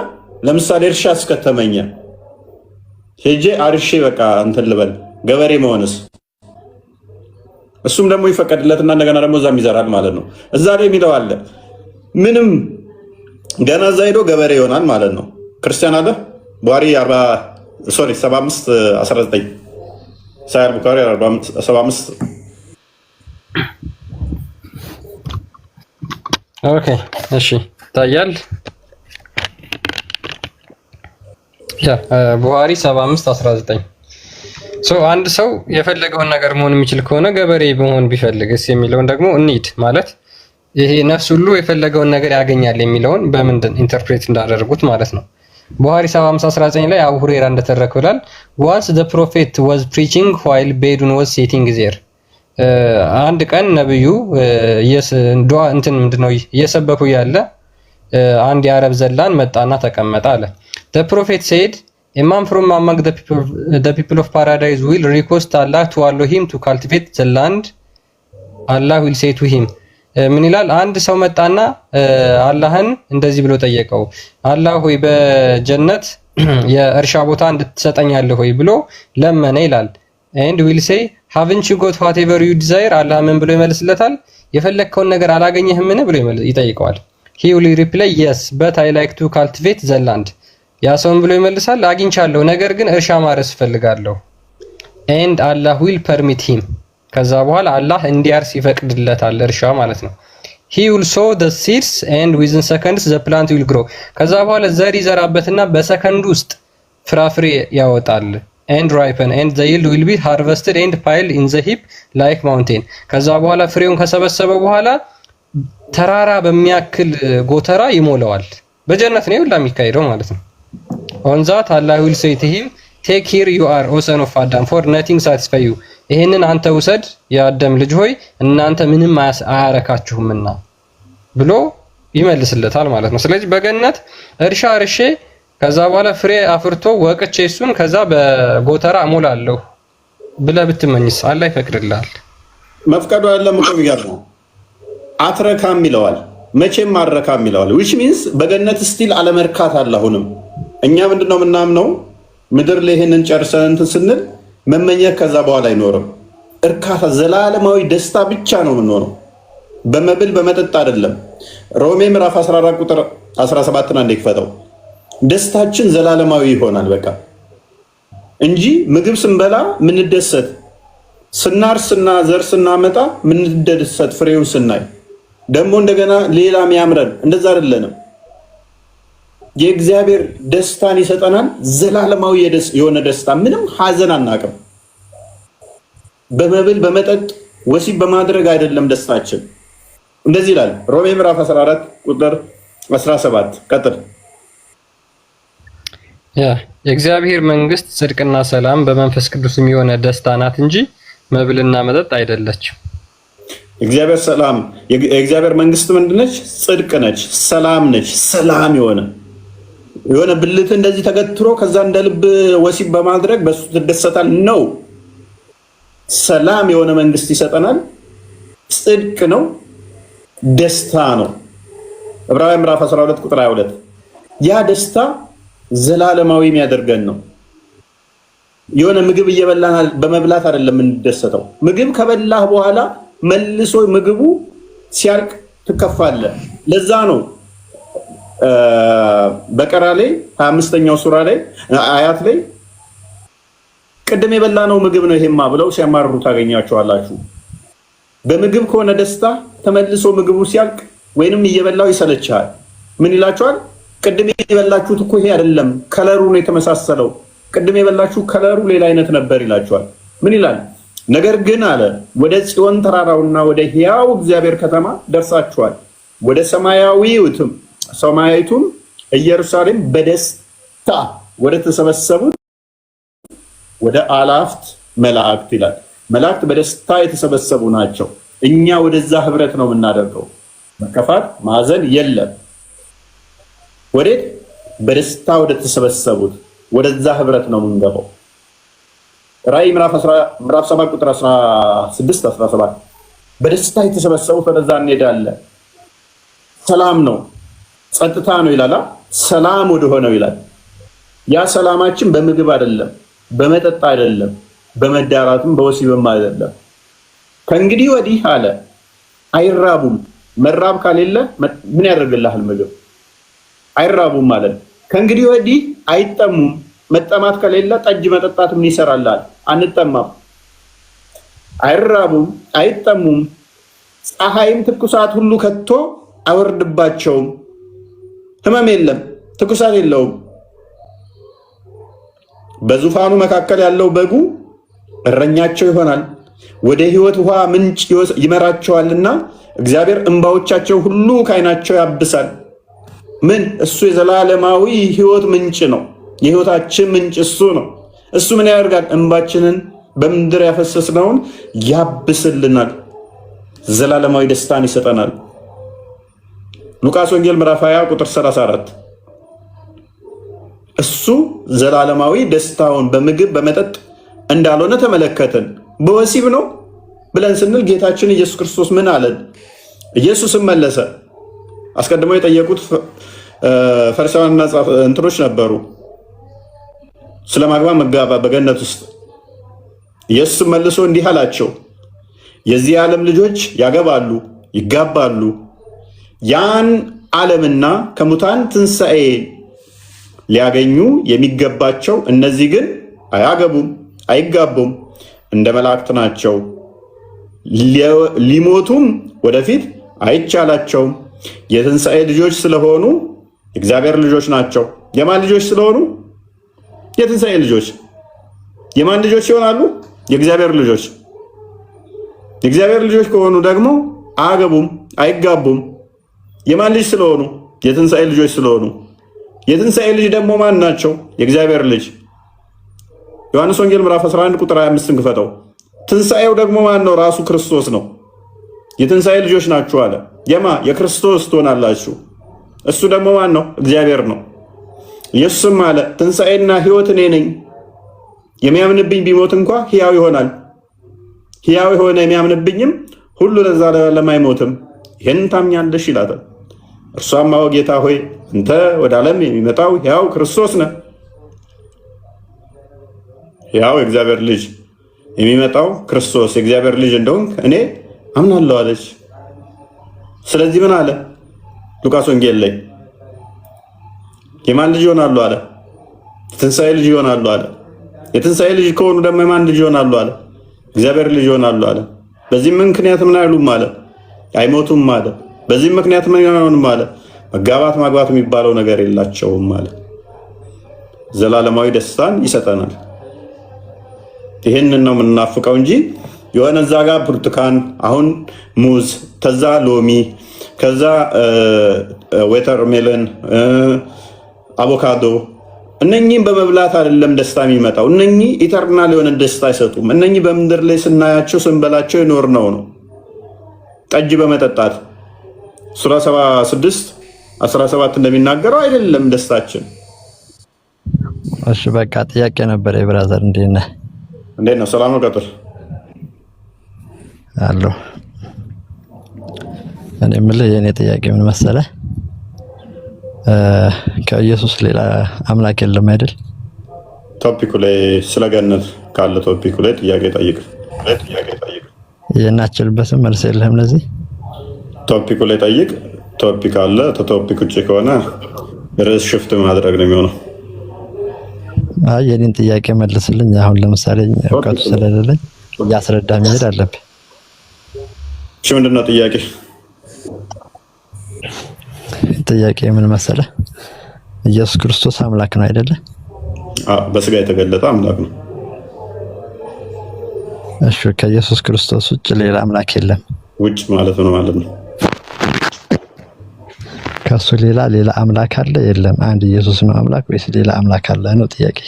ለምሳሌ እርሻ እስከተመኘ ሄጄ አርሼ በቃ እንትን ልበል ገበሬ መሆንስ እሱም ደግሞ ይፈቀድለትና እንደገና ደግሞ እዛም ይዘራል ማለት ነው። እዛ ላይ የሚለው አለ ምንም ገና እዛ ሄዶ ገበሬ ይሆናል ማለት ነው። ክርስቲያን አለ ቡኻሪ 75:19 ሳይር ቡኻሪ 75 ኦኬ እሺ ታያል። ቡኻሪ 75:19 አንድ ሰው የፈለገውን ነገር መሆን የሚችል ከሆነ ገበሬ መሆን ቢፈልግስ የሚለውን ደግሞ እንሂድ። ማለት ይሄ ነፍስ ሁሉ የፈለገውን ነገር ያገኛል የሚለውን በምንድን ኢንተርፕሬት እንዳደረጉት ማለት ነው። ቡኻሪ 75:19 ላይ አቡ ሁሬራ እንደተረከው ይላል once the prophet was preaching while Bedouin was sitting there አንድ ቀን ነብዩ እየሰበኩ ያለ አንድ የአረብ ዘላን መጣና ተቀመጠ አለ። The prophet said, a man from among the people of paradise will request Allah to allow him to cultivate the land. Allah will say to him, ምን ይላል? አንድ ሰው መጣና አላህን እንደዚህ ብሎ ጠየቀው። አላህ ሆይ በጀነት የእርሻ ቦታ እንድትሰጠኛለህ ሆይ ብሎ ለመነ ይላል። and will say haven't you got whatever you desire? አላህ ምን ብሎ ይመልስለታል? የፈለግከውን ነገር አላገኘህምን ብሎ ይጠይቀዋል። he will reply yes but I like to cultivate the land። ያ ሰው ብሎ ይመልሳል? አግኝቻለሁ፣ ነገር ግን እርሻ ማረስ እፈልጋለሁ። and Allah will permit him። ከዛ በኋላ አላህ እንዲያርስ ይፈቅድለታል፣ እርሻ ማለት ነው። he will sow the seeds and within seconds the plant will grow። ከዛ በኋላ ዘር ይዘራበትና በሰከንድ ውስጥ ፍራፍሬ ያወጣል። and ripen and the yield will be harvested and piled in the heap like mountain። ከዛ በኋላ ፍሬውን ከሰበሰበ በኋላ ተራራ በሚያክል ጎተራ ይሞላዋል። በጀነት ነው ሁላ የሚካሄደው ማለት ነው። on that Allah will say to him take here you are o son of Adam for nothing satisfy you። ይሄንን አንተ ውሰድ የአደም ልጅ ሆይ እናንተ ምንም አያረካችሁምና ብሎ ይመልስለታል ማለት ነው። ስለዚህ በገነት እርሻ እርሼ ከዛ በኋላ ፍሬ አፍርቶ ወቅቼ እሱን ከዛ በጎተራ እሞላለሁ ብለህ ብትመኝስ አላህ ይፈቅድልሃል። መፍቀዱ አይደለም እኮ የሚገርመው አትረካም ይለዋል፣ መቼም አትረካም ይለዋል። which means በገነት ስቲል አለመርካት አለ። አሁንም እኛ ምንድነው የምናምነው ምድር ላይ ይሄንን ጨርሰን እንትን ስንል መመኘት ከዛ በኋላ አይኖርም። እርካታ ዘላለማዊ ደስታ ብቻ ነው የምንሆነው፣ በመብል በመጠጥ አይደለም። ሮሜ ምዕራፍ 14 ቁጥር 17 አንዴ ክፈተው። ደስታችን ዘላለማዊ ይሆናል በቃ እንጂ ምግብ ስንበላ ምንደሰት፣ ስናርስና ዘር ስናመጣ ምንደሰት፣ ፍሬውን ስናይ ደግሞ እንደገና ሌላ የሚያምረን እንደዛ አይደለንም። የእግዚአብሔር ደስታን ይሰጠናል፣ ዘላለማዊ የሆነ ደስታ፣ ምንም ሀዘን አናውቅም። በመብል በመጠጥ ወሲብ በማድረግ አይደለም ደስታችን። እንደዚህ ይላል ሮሜ ምዕራፍ 14 ቁጥር 17 ቀጥል። የእግዚአብሔር መንግስት ጽድቅና ሰላም በመንፈስ ቅዱስ የሆነ ደስታ ናት እንጂ መብልና መጠጥ አይደለችም። የእግዚአብሔር መንግስት ምንድነች? ጽድቅ ነች፣ ሰላም ነች። ሰላም የሆነ ብልት እንደዚህ ተገትሮ ከዛ እንደ ልብ ወሲብ በማድረግ በሱ ትደሰታል ነው። ሰላም የሆነ መንግስት ይሰጠናል። ጽድቅ ነው፣ ደስታ ነው። ዕብራውያን ምዕራፍ 12 ቁጥር 22 ያ ደስታ ዘላለማዊ የሚያደርገን ነው። የሆነ ምግብ እየበላን በመብላት አይደለም የምንደሰተው። ምግብ ከበላህ በኋላ መልሶ ምግቡ ሲያልቅ ትከፋለህ። ለዛ ነው በቀራ ላይ 25ኛው ሱራ ላይ አያት ላይ ቅድም የበላነው ምግብ ነው ይሄማ ብለው ሲያማርሩ ታገኛቸዋላችሁ። በምግብ ከሆነ ደስታ ተመልሶ ምግቡ ሲያልቅ ወይንም እየበላው ይሰለቻል። ምን ይላቸዋል? ቅድም የበላችሁት እኮ ይሄ አይደለም፣ ከለሩ ነው የተመሳሰለው። ቅድም የበላችሁ ከለሩ ሌላ አይነት ነበር ይላቸዋል። ምን ይላል? ነገር ግን አለ ወደ ጽዮን ተራራውና ወደ ሕያው እግዚአብሔር ከተማ ደርሳችኋል፣ ወደ ሰማያዊቱም ኢየሩሳሌም በደስታ ወደ ተሰበሰቡት ወደ አላፍት መላእክት ይላል። መላእክት በደስታ የተሰበሰቡ ናቸው። እኛ ወደዛ ህብረት ነው የምናደርገው። መከፋት ማዘን የለም። ወዴት? በደስታ ወደ ተሰበሰቡት ወደዛ ህብረት ነው የምንገባው። ራዕይ ምዕራፍ 7 ቁጥር 16 17 በደስታ የተሰበሰቡት ወደዛ እንሄዳለን። ሰላም ነው፣ ጸጥታ ነው ይላል። ሰላም ወደ ሆነው ይላል። ያ ሰላማችን በምግብ አይደለም፣ በመጠጥ አይደለም፣ በመዳራትም በወሲብም አይደለም። ከእንግዲህ ወዲህ አለ አይራቡም። መራብ ካሌለ ምን ያደርግልሃል ምግብ? አይራቡም ማለት ከእንግዲህ ወዲህ አይጠሙም። መጠማት ከሌለ ጠጅ መጠጣት ምን ይሰራልሃል? አንጠማም። አይራቡም፣ አይጠሙም። ፀሐይም ትኩሳት ሁሉ ከቶ አይወርድባቸውም። ህመም የለም፣ ትኩሳት የለውም። በዙፋኑ መካከል ያለው በጉ እረኛቸው ይሆናል፣ ወደ ህይወት ውሃ ምንጭ ይመራቸዋልና እግዚአብሔር እንባዎቻቸው ሁሉ ከዓይናቸው ያብሳል። ምን? እሱ የዘላለማዊ ህይወት ምንጭ ነው። የህይወታችን ምንጭ እሱ ነው። እሱ ምን ያደርጋል? እንባችንን በምድር ያፈሰስነውን ያብስልናል። ዘላለማዊ ደስታን ይሰጠናል። ሉቃስ ወንጌል ምዕራፍ 20 ቁጥር 34 እሱ ዘላለማዊ ደስታውን በምግብ በመጠጥ እንዳልሆነ ተመለከትን። በወሲብ ነው ብለን ስንል ጌታችን ኢየሱስ ክርስቶስ ምን አለን? ኢየሱስም መለሰ። አስቀድሞ የጠየቁት ፈሪሳውያንና እንትኖች ነበሩ ስለ ማግባት መጋባት በገነት ውስጥ። ኢየሱስም መልሶ እንዲህ አላቸው፣ የዚህ ዓለም ልጆች ያገባሉ፣ ይጋባሉ፣ ያን ዓለምና ከሙታን ትንሣኤ ሊያገኙ የሚገባቸው፣ እነዚህ ግን አያገቡም፣ አይጋቡም፣ እንደ መላእክት ናቸው፣ ሊሞቱም ወደፊት አይቻላቸውም። የትንሣኤ ልጆች ስለሆኑ የእግዚአብሔር ልጆች ናቸው። የማን ልጆች ስለሆኑ? የትንሣኤ ልጆች። የማን ልጆች ይሆናሉ? የእግዚአብሔር ልጆች። የእግዚአብሔር ልጆች ከሆኑ ደግሞ አያገቡም፣ አይጋቡም። የማን ልጅ ስለሆኑ? የትንሣኤ ልጆች ስለሆኑ። የትንሣኤ ልጅ ደግሞ ማን ናቸው? የእግዚአብሔር ልጅ። ዮሐንስ ወንጌል ምዕራፍ 11 ቁጥር 25 ክፈተው። ትንሣኤው ደግሞ ማን ነው? ራሱ ክርስቶስ ነው። የትንሣኤ ልጆች ናችሁ አለ። የማ የክርስቶስ ትሆናላችሁ። እሱ ደግሞ ማን ነው? እግዚአብሔር ነው። ኢየሱስም አለ ትንሣኤና ሕይወት እኔ ነኝ፣ የሚያምንብኝ ቢሞት እንኳ ሕያው ይሆናል፣ ሕያው የሆነ የሚያምንብኝም ሁሉ ለዘላለም አይሞትም። ይህን ታምኛለሽ ይላታል። እርሷም አዎ ጌታ ሆይ አንተ ወደ ዓለም የሚመጣው ሕያው ክርስቶስ ነህ፣ ሕያው የእግዚአብሔር ልጅ የሚመጣው ክርስቶስ የእግዚአብሔር ልጅ እንደሆንክ እኔ አምናለሁ አለች። ስለዚህ ምን አለ ሉቃስ ወንጌል ላይ? የማን ልጅ ይሆናሉ አለ? የትንሣኤ ልጅ ይሆናሉ አለ። የትንሣኤ ልጅ ከሆኑ ደግሞ የማን ልጅ ይሆናሉ አለ? እግዚአብሔር ልጅ ይሆናሉ አለ። በዚህም ምክንያት ምን አይሉም አለ? አይሞቱም አለ። በዚህም ምክንያት ምን አይሆኑም አለ? መጋባት ማግባት የሚባለው ነገር የላቸውም አለ። ዘላለማዊ ደስታን ይሰጠናል። ይህንን ነው የምንናፍቀው እንጂ የሆነ እዛ ጋር ብርቱካን፣ አሁን ሙዝ፣ ከዛ ሎሚ፣ ከዛ ዌተርሜለን፣ አቮካዶ እነኚህም በመብላት አይደለም ደስታ የሚመጣው። እነኚህ ኢተርናል የሆነ ደስታ አይሰጡም። እነኚህ በምድር ላይ ስናያቸው ስንበላቸው የኖር ነው። ጠጅ በመጠጣት ሱራ 76 17 እንደሚናገረው አይደለም ደስታችን። እሺ በቃ ጥያቄ ነበር የብራዘር እንዴት ነህ? እንዴት ነው? ሰላም ነው? ቀጥል አለሁ። እኔ የምልህ የኔ ጥያቄ ምን መሰለህ? ከኢየሱስ ሌላ አምላክ የለም አይደል? ቶፒኩ ላይ ስለ ገነት ካለ ቶፒኩ ላይ ጥያቄ ጠይቅ። የናችልበትም መልስ የለህም ለዚህ? ቶፒኩ ላይ ጠይቅ። ቶፒክ አለ። ከቶፒክ ውጭ ከሆነ ርዕስ ሽፍት ማድረግ ነው የሚሆነው። አይ የኔን ጥያቄ መልስልኝ። አሁን ለምሳሌ እውቀቱ ስለሌለኝ እያስረዳ መሄድ አለብኝ። እሺ ምንድን ነው ጥያቄ? ጥያቄ ምን መሰለህ? ኢየሱስ ክርስቶስ አምላክ ነው አይደለ? በስጋ የተገለጠ አምላክ ነው። እሺ ከኢየሱስ ክርስቶስ ውጭ ሌላ አምላክ የለም። ውጭ ማለት ነው ማለት ነው። ከሱ ሌላ አምላክ አለ? የለም። አንድ ኢየሱስ ነው አምላክ ወይስ ሌላ አምላክ አለ ነው ጥያቄ?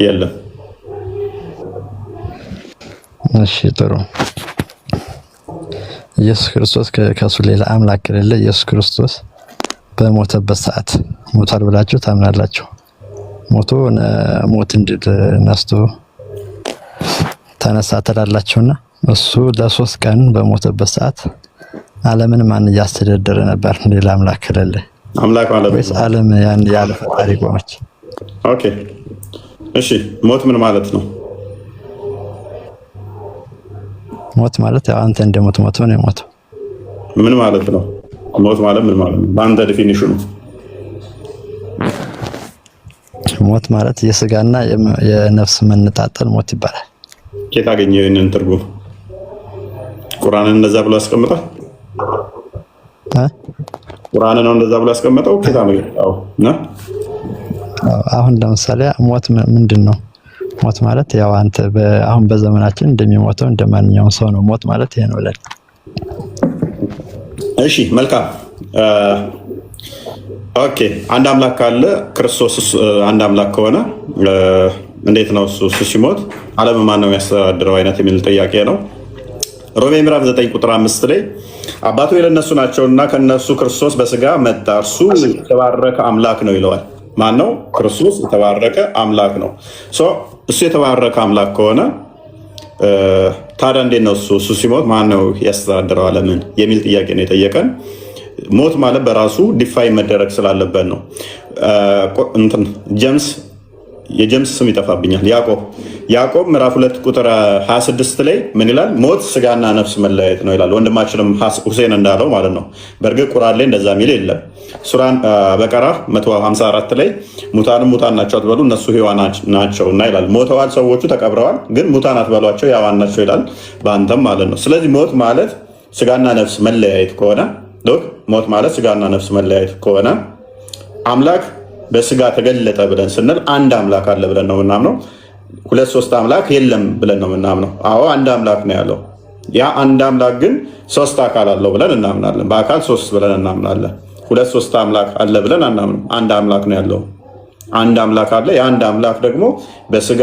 የለም። እሺ ጥሩ። ኢየሱስ ክርስቶስ ከሱ ሌላ አምላክ ከሌለ ኢየሱስ ክርስቶስ በሞተበት ሰዓት ሞቷል ብላችሁ ታምናላችሁ? ሞት እንድል ነስቶ ተነሳ ትላላችሁና እሱ ለ3 ቀን በሞተበት ሰዓት ዓለምን ማን እያስተዳደረ ነበር? ሌላ አምላክ ከሌለ አምላክ ማለት ወይስ ዓለም ያን ያለ ፈጣሪ ቆመች? ኦኬ እሺ ሞት ምን ማለት ነው? ሞት ማለት ያው አንተ እንደሞት ሞት ነው የሞተው። ምን ማለት ነው? ሞት ማለት ምን ማለት ነው? በአንተ ዲፊኒሽኑ ሞት ማለት የስጋና የነፍስ መነጣጠል ሞት ይባላል። ኬት አገኘው ይሄንን ትርጉም? ቁርአንን እንደዛ ብሎ አስቀምጣል? ቁርአን ነው እንደዛ ብሎ ያስቀመጠው? ኬት አመጣው? አሁን ለምሳሌ ሞት ምንድን ነው? ሞት ማለት ያው አንተ አሁን በዘመናችን እንደሚሞተው እንደማንኛውም ሰው ነው። ሞት ማለት ይሄ ነው ለኔ። እሺ መልካም። ኦኬ አንድ አምላክ ካለ ክርስቶስ አንድ አምላክ ከሆነ እንዴት ነው እሱ ሲሞት ዓለም ማን ነው የሚያስተዳድረው አይነት የሚል ጥያቄ ነው። ሮሜ ምዕራፍ 9 ቁጥር 5 ላይ አባቱ የለነሱ ናቸውና ከነሱ ክርስቶስ በስጋ መጣ፣ እርሱ የተባረከ አምላክ ነው ይለዋል። ማን ነው? ክርስቶስ የተባረከ አምላክ ነው። እሱ የተባረከ አምላክ ከሆነ ታዲያ እንዴት ነው እሱ ሲሞት ማን ነው ያስተዳድረው ዓለምን የሚል ጥያቄ ነው የጠየቀን። ሞት ማለት በራሱ ዲፋይ መደረግ ስላለበት ነው። እንትን የጀምስ ስም ይጠፋብኛል። ያዕቆብ ምዕራፍ 2 ቁጥር 26 ላይ ምን ይላል? ሞት ስጋና ነፍስ መለያየት ነው ይላል። ወንድማችንም ሁሴን እንዳለው ማለት ነው። በእርግጥ ቁርአን ላይ እንደዛ የሚል የለም። ሱራን በቀራ 154 ላይ ሙታንም ሙታን ናቸው አትበሉ እነሱ ሕያዋን ናቸው እና ይላል። ሞተዋል፣ ሰዎቹ ተቀብረዋል፣ ግን ሙታን አትበሏቸው ሕያዋን ናቸው ይላል። በአንተም ማለት ነው። ስለዚህ ሞት ማለት ስጋና ነፍስ መለያየት ከሆነ ሞት ማለት ስጋና ነፍስ መለያየት ከሆነ አምላክ በስጋ ተገለጠ ብለን ስንል አንድ አምላክ አለ ብለን ነው የምናምነው። 2-3 አምላክ የለም ብለን ነው የምናምነው። አዎ አንድ አምላክ ነው ያለው። ያ አንድ አምላክ ግን 3 አካል አለው ብለን እናምናለን። በአካል 3 ብለን እናምናለን። 2-3 አምላክ አለ ብለን አናምንም። አንድ አምላክ ነው ያለው። አንድ አምላክ አለ። የአንድ አምላክ ደግሞ በስጋ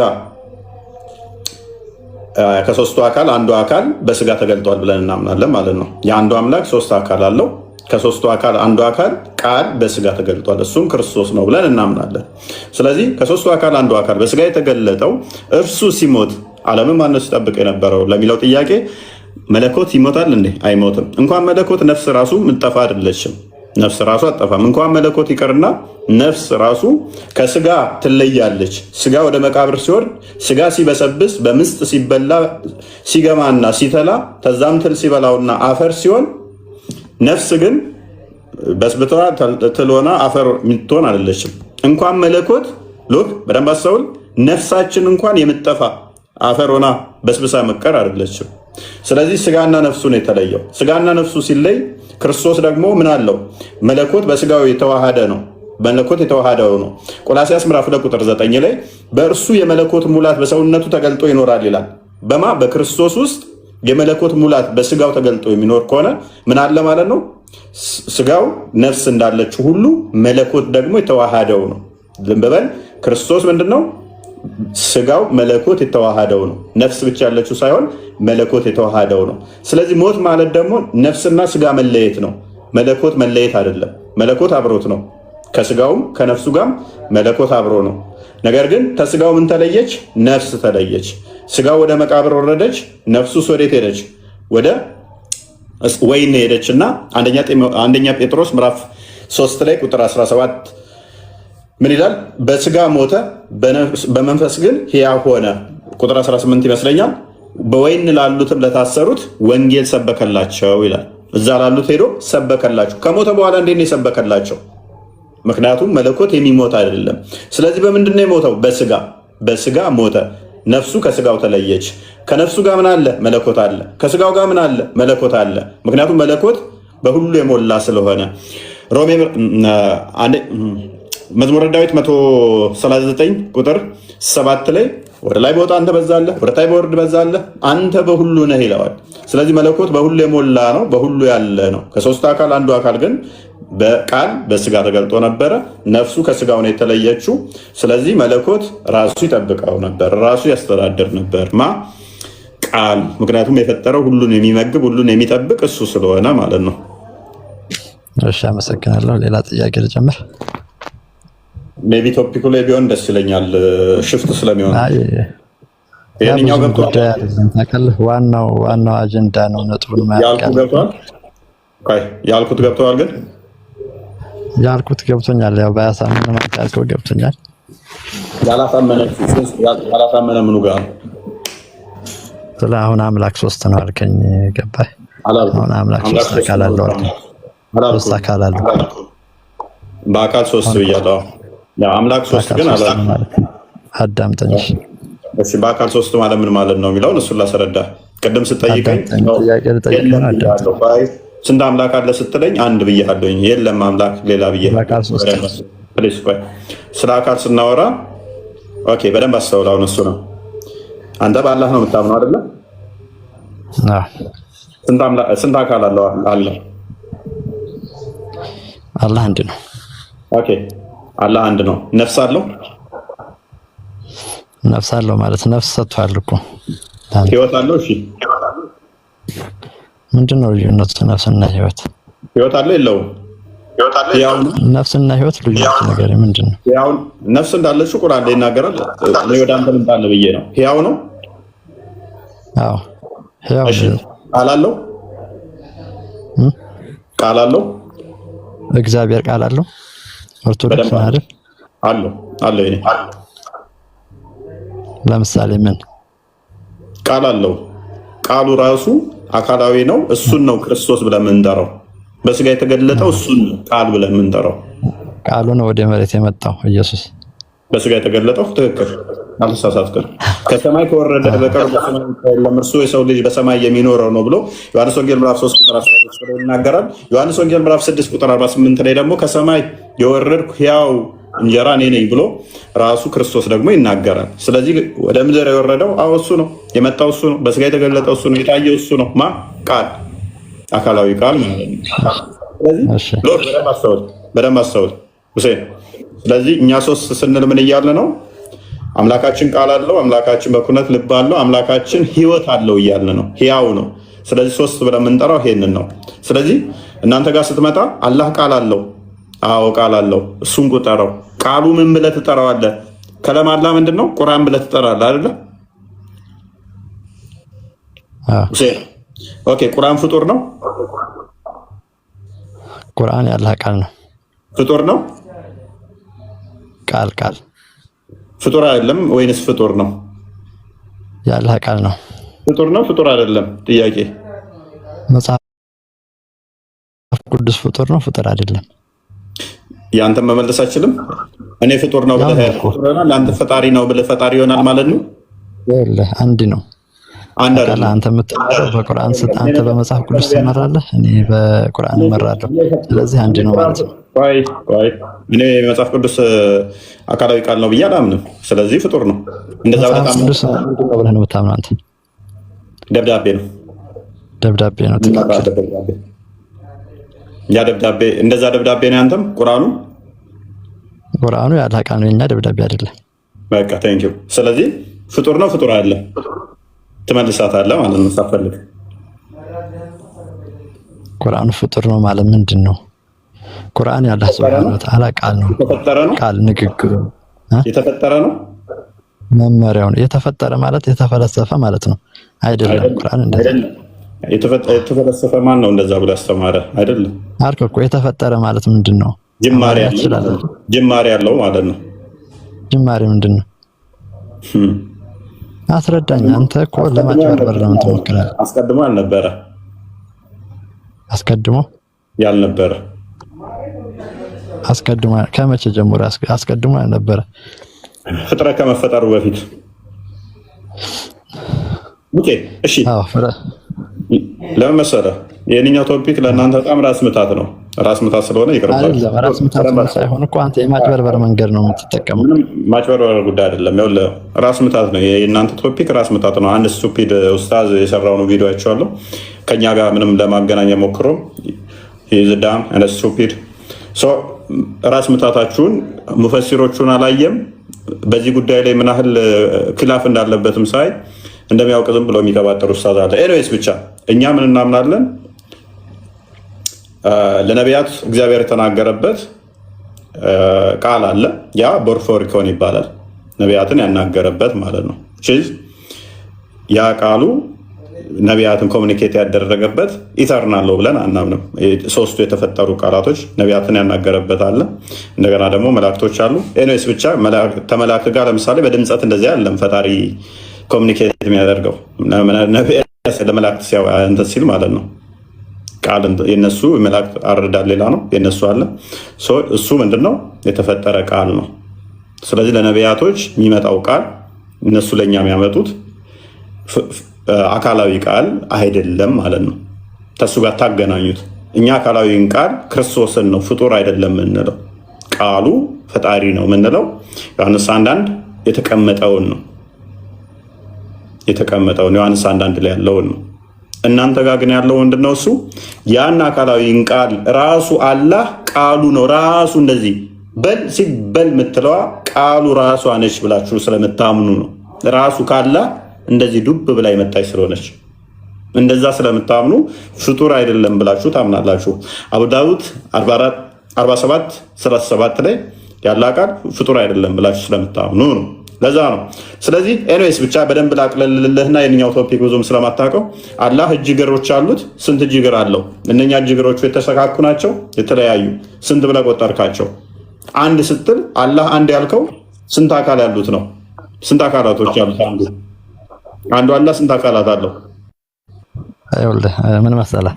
ከ3ቱ አካል አንዱ አካል በስጋ ተገልጧል ብለን እናምናለን ማለት ነው። የአንዱ አምላክ 3 አካል አለው። ከ3ቱ አካል አንዱ አካል ቃል በስጋ ተገልጧል፣ እሱም ክርስቶስ ነው ብለን እናምናለን። ስለዚህ ከ3ቱ አካል አንዱ አካል በስጋ የተገለጠው እርሱ ሲሞት ዓለምን ማነው ሲጠብቅ የነበረው ለሚለው ጥያቄ መለኮት ይሞታል እንዴ? አይሞትም። እንኳን መለኮት ነፍስ ራሱ ምጠፋ አይደለችም። ነፍስ ራሱ አጠፋም። እንኳን መለኮት ይቀርና ነፍስ ራሱ ከስጋ ትለያለች። ስጋ ወደ መቃብር ሲወርድ ስጋ ሲበሰብስ በምስጥ ሲበላ ሲገማና ሲተላ ተዛም ትል ሲበላውና አፈር ሲሆን ነፍስ ግን በስብቷ ትልሆና አፈር የምትሆን አይደለችም። እንኳን መለኮት ሎክ በደንብ አስተውል። ነፍሳችን እንኳን የምትጠፋ አፈር ሆና በስብሳ መቀር አይደለችም። ስለዚህ ስጋና ነፍሱ ነው የተለየው። ስጋና ነፍሱ ሲለይ ክርስቶስ ደግሞ ምን አለው? መለኮት በስጋው የተዋሃደ ነው። መለኮት የተዋሃደው ነው። ቆላስይስ ምዕራፍ 2 ቁጥር 9 ላይ በእርሱ የመለኮት ሙላት በሰውነቱ ተገልጦ ይኖራል ይላል። በክርስቶስ ውስጥ የመለኮት ሙላት በስጋው ተገልጦ የሚኖር ከሆነ ምን አለ ማለት ነው? ስጋው ነፍስ እንዳለችው ሁሉ መለኮት ደግሞ የተዋሃደው ነው። ዝም በል ክርስቶስ ምንድነው? ስጋው መለኮት የተዋሃደው ነው። ነፍስ ብቻ ያለችው ሳይሆን መለኮት የተዋሃደው ነው። ስለዚህ ሞት ማለት ደግሞ ነፍስና ስጋ መለየት ነው። መለኮት መለየት አይደለም። መለኮት አብሮት ነው። ከስጋውም ከነፍሱ ጋር መለኮት አብሮ ነው። ነገር ግን ከስጋው ምን ተለየች? ነፍስ ተለየች። ስጋው ወደ መቃብር ወረደች፣ ነፍሱስ ወዴት ሄደች? ወደ ወይን ሄደች እና አንደኛ ጴጥሮስ ምዕራፍ 3 ላይ ቁጥር 17 ምን ይላል? በስጋ ሞተ በመንፈስ ግን ሕያው ሆነ። ቁጥር 18 ይመስለኛል። በወይን ላሉትም ለታሰሩት ወንጌል ሰበከላቸው ይላል። እዛ ላሉት ሄዶ ሰበከላቸው። ከሞተ በኋላ እንዴት ነው የሰበከላቸው? ምክንያቱም መለኮት የሚሞት አይደለም። ስለዚህ በምንድን ነው የሞተው? በስጋ ሞተ። ነፍሱ ከስጋው ተለየች። ከነፍሱ ጋር ምን አለ? መለኮት አለ። ከስጋው ጋር ምን አለ? መለኮት አለ። ምክንያቱም መለኮት በሁሉ የሞላ ስለሆነ። ሮሜ መዝሙረ ዳዊት 139 ቁጥር 7 ላይ ወደ ላይ በወጣ አንተ በዛለህ፣ ወደ ታይ በወርድ በዛለህ፣ አንተ በሁሉ ነህ ይለዋል። ስለዚህ መለኮት በሁሉ የሞላ ነው፣ በሁሉ ያለ ነው። ከ3ቱ አካል አንዱ አካል ግን በቃል በስጋ ተገልጦ ነበረ። ነፍሱ ከስጋው ነው የተለየችው። ስለዚህ መለኮት ራሱ ይጠብቀው ነበር፣ ራሱ ያስተዳድር ነበር። ቃል። ምክንያቱም የፈጠረው ሁሉን የሚመግብ ሁሉን የሚጠብቅ እሱ ስለሆነ ማለት ነው። እሺ፣ አመሰግናለሁ። ሌላ ጥያቄ ልጨምር? ሜቢ ቶፒኩ ላይ ቢሆን ደስ ይለኛል፣ ሽፍት ስለሚሆን። ይሄኛው ገብቷል። ዋናው አጀንዳ ነው። ነጥቡን ያልኩት ገብተዋል። ግን ያልኩት ገብቶኛል። ያው ባያሳመነ ማለት ያልከው ገብቶኛል። ያላሳመነ ምኑ ጋር ስለ አሁን አምላክ 3 ነው አልከኝ። ገባህ? አሁን አምላክ 3 አካል አለው አልከኝ። 3 አካል አለው። በአካል 3 ብያለሁ። አምላክ 3 ግን አዳምጠኝ። እሺ፣ በአካል 3 ማለት ምን ማለት ነው የሚለውን እሱን ላስረዳ። ቅድም ስጠይቀኝ ስንት አምላክ አለ ስትለኝ አንድ ብያለሁኝ። የለም አምላክ ሌላ ብያለሁ። ስለ አካል ስናወራ ኦኬ፣ በደንብ አስተውል። አሁን እሱ ነው። አንተ በአላህ ነው የምታምነው አይደለ? ስንት አካል አለው? አላህ አንድ ነው። ኦኬ፣ አላህ አንድ ነው። ነፍስ አለው? ነፍስ አለው ማለት ነፍስ ሰጥቷል እኮ። ህይወት አለው? እሺ፣ ምንድነው ልዩነቱ? ነፍስና ህይወት ህይወት አለው የለውም? ነፍስና ህይወት ልዩነቱ ነገር ምንድነው? ያው ነፍስ እንዳለችው ቁርአን ላይ ይናገራል። እኔ ወደ አንተ ልምጣልህ ብዬ ነው። ህያው ነው? አዎ ያው ቃል አለው ቃል አለው እግዚአብሔር ቃል አለው። ኦርቶዶክስ ማለት አለው ይሄ ለምሳሌ ምን ቃል አለው? ቃሉ ራሱ አካላዊ ነው። እሱን ነው ክርስቶስ ብለን የምንጠራው። በስጋ የተገለጠው እሱን ነው ቃል ብለን የምንጠራው። ቃሉ ነው ወደ መሬት የመጣው ኢየሱስ በስጋ የተገለጠው። ትክክል፣ አልተሳሳትክም። ከሰማይ ከወረደ በቀር በሰማይ የለም፣ እርሱ የሰው ልጅ በሰማይ የሚኖረው ነው ብሎ ዮሐንስ ወንጌል ምዕራፍ 3 ቁጥር 13 ብሎ ይናገራል። ዮሐንስ ወንጌል ምዕራፍ 6 ቁጥር 48 ላይ ደግሞ ከሰማይ የወረድኩ ሕያው እንጀራ እኔ ነኝ ብሎ ራሱ ክርስቶስ ደግሞ ይናገራል። ስለዚህ ወደ ምድር የወረደው እሱ ነው፣ የመጣው እሱ ነው፣ በስጋ የተገለጠው እሱ ነው፣ የታየው እሱ ነው። ቃል አካላዊ ቃል ማለት ነው። ስለዚህ በደንብ አስተውል ሁሴን። ስለዚህ እኛ ሶስት ስንል ምን እያለ ነው? አምላካችን ቃል አለው፣ አምላካችን በኩነት ልብ አለው፣ አምላካችን ህይወት አለው እያለ ነው፣ ህያው ነው። ስለዚህ ሶስት ብለን የምንጠራው ይሄንን ነው። ስለዚህ እናንተ ጋር ስትመጣ አላህ ቃል አለው፣ አዎ ቃል አለው፣ እሱን ቁጠረው። ቃሉ ምን ብለህ ትጠራዋለህ? ከለም አላህ ምንድን ነው? ቁርአን ብለህ ትጠራለህ አይደለ? ኦኬ፣ ቁርአን ፍጡር ነው? ቁርአን የአላህ ቃል ነው። ፍጡር ነው? ቃል ፍጡር አይደለም ወይንስ ፍጡር ነው? የአላህ ቃል ነው። ፍጡር ነው ፍጡር አይደለም? ጥያቄ። መጽሐፍ ቅዱስ ፍጡር ነው ፍጡር አይደለም? ያንተን መመለስ አይችልም። እኔ ፍጡር ነው ብለህ ይሆናል፣ አንተ ፈጣሪ ነው ብለህ ፈጣሪ ይሆናል ማለት ነው። ይኸውልህ አንድ ነው። አንድ አይደለም። አንተ የምትመራው በቁርአን አንተ በመጽሐፍ ቅዱስ ትመራለህ፣ እኔ በቁርአን እመራለሁ። ስለዚህ አንድ ነው ማለት ነው። ቆይ እኔ መጽሐፍ ቅዱስ አካላዊ ቃል ነው ብዬ አላምንም። ስለዚህ ፍጡር ነው። እንደዛ በጣም ቅዱስ ነው ብለህ ነው የምታምነው አንተ? ደብዳቤ ነው። ደብዳቤ ነው። ትክክል። ያ ደብዳቤ እንደዛ ደብዳቤ ነው። አንተም ቁርአኑ የአላህ ቃል ነው፣ የኛ ደብዳቤ አይደለም። በቃ ቴንክ ዩ። ስለዚህ ፍጡር ነው ፍጡር አይደለም ትመልሳታለህ ማለት ነው ሳትፈልግ። ቁርአኑ ፍጡር ነው ማለት ምንድን ነው? ቁርአን የአላህ ሱብሃነሁ ወተዓላ ቃል ነው። ቃል ንግግሩ የተፈጠረ ነው። መመሪያው ነው። የተፈጠረ ማለት የተፈለሰፈ ማለት ነው አይደለም። ቁርአን እንደዛ የተፈለሰፈ ማን ነው እንደዛ ብሎ ያስተማረ? አይደለም አልኩህ እኮ። የተፈጠረ ማለት ምንድን ነው? ጅማሬ ያለው ማለት ነው። ጅማሬ ምንድን ነው? አስረዳኝ። አንተ እኮ ለማጭበርበር ነው የምትሞክረው። አስቀድሞ ያልነበረ አስቀድሞ ከመቼ ጀምሮ አስቀድሞ ያልነበረ? ፍጥረት ከመፈጠሩ በፊት። ኦኬ እሺ። ለምን መሰለህ የእኛው ቶፒክ ለእናንተ በጣም ራስ ምታት ነው። ራስ ምታት ስለሆነ ይቅርባችሁ። ራስ ምታት ሳይሆን እኮ አንተ የማጭበርበር መንገድ ነው የምትጠቀመው። ምንም ማጭበርበር ጉዳይ አይደለም። ይኸውልህ ራስ ምታት ነው የእናንተ ቶፒክ፣ ራስ ምታት ነው። አንድ ስቱፒድ ኡስታዝ የሰራውን ቪዲዮ አይቼዋለሁ። ከኛ ጋር ምንም ለማገናኘት ሞክሮም ይዝዳም እንደ ስቱፒድ ራስ ምታታችሁን ሙፈሲሮቹን አላየም። በዚህ ጉዳይ ላይ ምን ያህል ክላፍ እንዳለበትም ሳይ እንደሚያውቅ ዝም ብሎ የሚቀባጠሩ ኡስታዝ አለ። ኤኒዌይስ ብቻ እኛ ምን እናምናለን? ለነቢያት እግዚአብሔር የተናገረበት ቃል አለ። ያ ቦርፎሪኮን ይባላል። ነቢያትን ያናገረበት ማለት ነው። ያ ቃሉ ነቢያትን ኮሚኒኬት ያደረገበት ኢተርናል ነው ብለን አናምንም። ሶስቱ የተፈጠሩ ቃላቶች ነቢያትን ያናገረበት አለ። እንደገና ደግሞ መላእክቶች አሉ። ኤኒዌይስ ብቻ ተመላእክት ጋር ለምሳሌ በድምፀት እንደዚያ ያለም ፈጣሪ ኮሚኒኬት የሚያደርገው ለመላእክት እንትን ሲል ማለት ነው። ቃል የነሱ መላእክት አረዳድ ሌላ ነው፣ የነሱ አለ። እሱ ምንድነው? የተፈጠረ ቃል ነው። ስለዚህ ለነቢያቶች የሚመጣው ቃል እነሱ ለእኛ የሚያመጡት አካላዊ ቃል አይደለም ማለት ነው። ከሱ ጋር ታገናኙት። እኛ አካላዊን ቃል ክርስቶስን ነው ፍጡር አይደለም የምንለው። ቃሉ ፈጣሪ ነው የምንለው ዮሐንስ 1:1 የተቀመጠውን ነው ዮሐንስ 1:1 ላይ ያለውን ነው። እናንተ ጋር ግን ያለው ምንድነው? እሱ ያን አካላዊን ቃል ራሱ አላህ ቃሉ ነው ራሱ። እንደዚህ በል ሲበል የምትለዋ ቃሉ ራሷ ነች ብላችሁ ስለምታምኑ ነው። ራሱ ካላህ እንደዚህ ዱብ ብላ የመጣች ስለሆነች እንደዛ ስለምታምኑ ፍጡር አይደለም ብላችሁ ታምናላችሁ። አቡ ዳውድ 47:37 ላይ ያለ ቃል ፍጡር አይደለም ብላችሁ ስለምታምኑ ነው። ለዛ ነው። ስለዚህ ኤኒዌይስ ብቻ በደንብ ላቅለልልህና የኛው ቶፒክ ብዙም ስለማታውቀው አላህ እጅ እግሮች አሉት። ስንት እጅ እግር አለው? እነኛ እጅ እግሮቹ የተሰካኩ ናቸው? የተለያዩ? ስንት ብለህ ቆጠርካቸው? አንድ ስትል አላህ አንድ ያልከው ስንት አካል ያሉት ነው? ስንት አካላቶች ያሉት? አንዱ አላህ ስንት አካላት አለው? አይወልህ ምን መሰለህ፣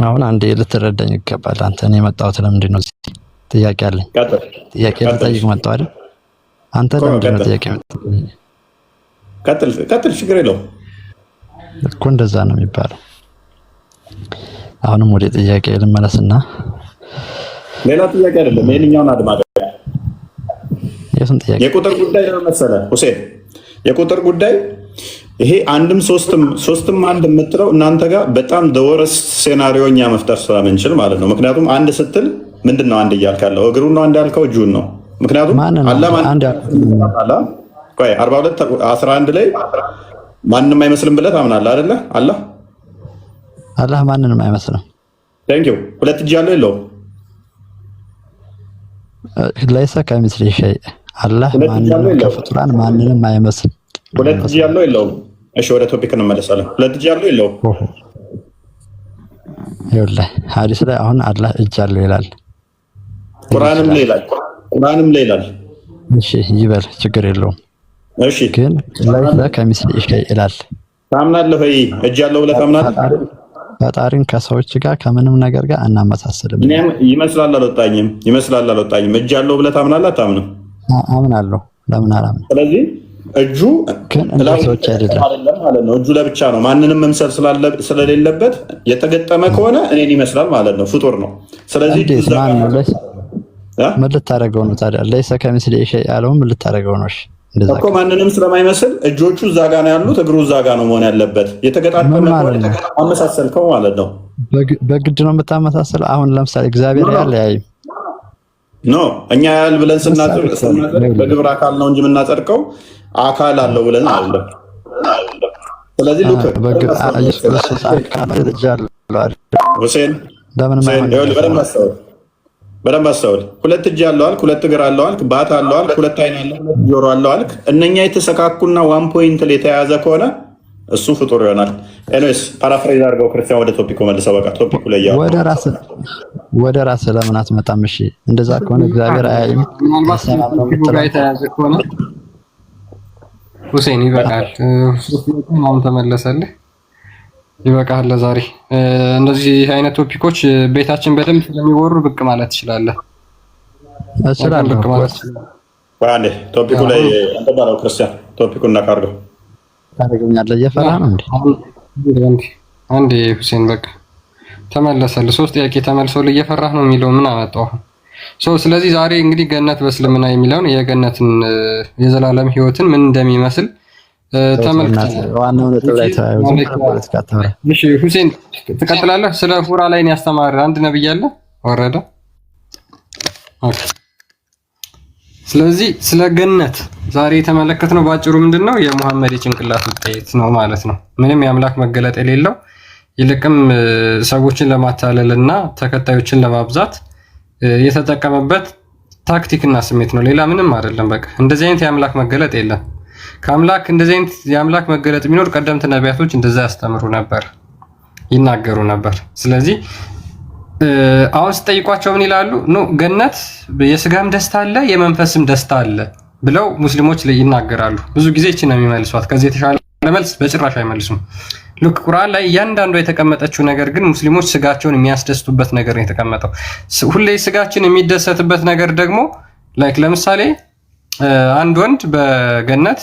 አሁን አንዴ ልትረዳኝ ይገባል። አንተ እኔ የመጣሁት ለምንድን ነው? ጥያቄ አለኝ። ጥያቄ ልጠይቅ መጣሁ አይደል? አንተ ለምንድን ነው ጥያቄ መጣሁ? ቀጥል፣ ችግር የለውም እኮ እንደዛ ነው የሚባለው። አሁንም ወደ ጥያቄ ልመለስና ሌላ ጥያቄ አይደለም፣ ይሄንኛውን አድማጭ የሱን ጥያቄ የቁጥር ጉዳይ ነው መሰለህ ሁሴን፣ የቁጥር ጉዳይ ይሄ አንድም ሶስትም አንድ የምትለው እናንተ ጋር በጣም ደወረስት ሴናሪዮኛ መፍጠር ስለምንችል ማለት ነው። ምክንያቱም አንድ ስትል ምንድን ነው አንድ እያልክ ያለው? እግሩን ነው አንድ ያልከው? እጁን ነው? ምክንያቱም አላህ 42 11 ላይ ማንንም አይመስልም ብለህ ታምናለህ አይደለ? አላህ ማንንም አይመስልም። ቴንክ ዩ። ሁለት እጅ ያለው የለውም? ለይሰ ከሚስሊሂ ሸይ። አላህ ከፍጡራን ማንንም አይመስልም። ሁለት እጅ ያለው የለውም? እሺ ወደ ቶፒክ እንመለሳለን። ሁለት እጅ ያለው የለውም? ይኸውልህ ሐዲስ ላይ አሁን አላህ እጅ አለው ይላል፣ ቁርአንም ላይ ይላል። እሺ ይበል፣ ችግር የለውም። እሺ ግን ለይሰ ከሚስሊሂ ሸይ ይላል። ታምናለህ ወይ? እጅ ያለው ብለህ ታምናለህ? ፈጣሪን ከሰዎች ጋር ከምንም ነገር ጋር አናመሳስልም። ይመስላል አልወጣኝም። እጅ ያለው ብለህ ታምናለህ አታምንም? አምናለሁ። ለምን አላምንም? ስለዚህ እጁ ሰዎች አይደለም ማለት ነው። እጁ ለብቻ ነው፣ ማንንም መምሰል ስለሌለበት የተገጠመ ከሆነ እኔን ይመስላል ማለት ነው። ፍጡር ነው። ስለዚህ ምን ልታደርገው ነው ታዲያ? ለይሰ ከሚስሊሂ ሸይ ያለው ምን ልታደርገው ነው? እሺ እንደዛ እኮ ማንንም ስለማይመስል እጆቹ እዛ ጋር ነው ያሉት፣ እግሩ እዛ ጋር ነው መሆን ያለበት። የተገጣጠመ ከሆነ አመሳሰልከው ማለት ነው። በግድ ነው የምታመሳሰል። አሁን ለምሳሌ እግዚአብሔር ያለ ያይም ኖ እኛ ያል ብለን ስናጸድቅ በግብር አካል ነው እንጂ የምናጸድቀው አካል አለው ብለን አይደለም። ስለዚህ ሉክ ሁሴን በደንብ አስተውል። ሁለት እጅ አለው አልክ፣ ሁለት እግር አለው አልክ፣ ባት አለው አልክ፣ ሁለት አይን አለው፣ ሁለት ጆሮ አለው አልክ። እነኛ የተሰካኩና ዋን ፖይንት ላይ የተያያዘ ከሆነ እሱ ፍጡር ይሆናል። ኤኒዌይስ ፓራፍሬዝ አድርገው ክርስቲያን ወደ ቶፒኩ መልሰው። በቃ ቶፒኩ ላይ ያው ወደ ራስህ ለምን አትመጣም? እሺ እንደዛ ከሆነ እግዚአብሔር አያይም። ሁሴን ይበቃል። አሁን ተመለሰልህ። ይበቃል ለዛሬ። እንደዚህ አይነት ቶፒኮች ቤታችን በደንብ ስለሚወሩ ብቅ ማለት ትችላለህ። እችላለሁ። ባንዴ ቶፒኩ ላይ አንተ ባለው ክርስቲያን ቶፒኩን እናካርገው ታደርገኛለህ። እየፈራህ ነው እንዴ? አንዴ ሁሴን በቃ ተመለሰልህ። ሶስት ጥያቄ ተመልሶልህ እየፈራህ ነው የሚለው ምን አመጣው? ስለዚህ ዛሬ እንግዲህ ገነት በእስልምና የሚለውን የገነትን የዘላለም ህይወትን ምን እንደሚመስል ተመልክተናል። ዋናው ነጥብ ላይ ተያይዞ እሺ ሁሴን ትቀጥላለህ። ስለ ሁራ ላይ ያስተማረ አንድ ነብይ አለ ወረደ። ኦኬ ስለዚህ ስለ ገነት ዛሬ የተመለከትነው ባጭሩ ምንድነው የሙሐመድ የጭንቅላት ውጤት ነው ማለት ነው። ምንም የአምላክ መገለጥ የሌለው ይልቅም ሰዎችን ለማታለልና ተከታዮችን ለማብዛት የተጠቀመበት ታክቲክና ስሜት ነው። ሌላ ምንም አይደለም። በቃ እንደዚህ አይነት የአምላክ መገለጥ የለም። ከአምላክ እንደዚህ አይነት የአምላክ መገለጥ ቢኖር ቀደምት ነቢያቶች እንደዛ ያስተምሩ ነበር፣ ይናገሩ ነበር። ስለዚህ አሁን ስጠይቋቸው ምን ይላሉ? ኖ ገነት የስጋም ደስታ አለ የመንፈስም ደስታ አለ ብለው ሙስሊሞች ይናገራሉ። ብዙ ጊዜ እቺ ነው የሚመልሷት። ከዚህ የተሻለ መልስ በጭራሽ አይመልሱም። ልክ ቁርአን ላይ እያንዳንዱ የተቀመጠችው ነገር ግን ሙስሊሞች ስጋቸውን የሚያስደስቱበት ነገር ነው የተቀመጠው። ሁሌ ስጋችን የሚደሰትበት ነገር ደግሞ ለምሳሌ አንድ ወንድ በገነት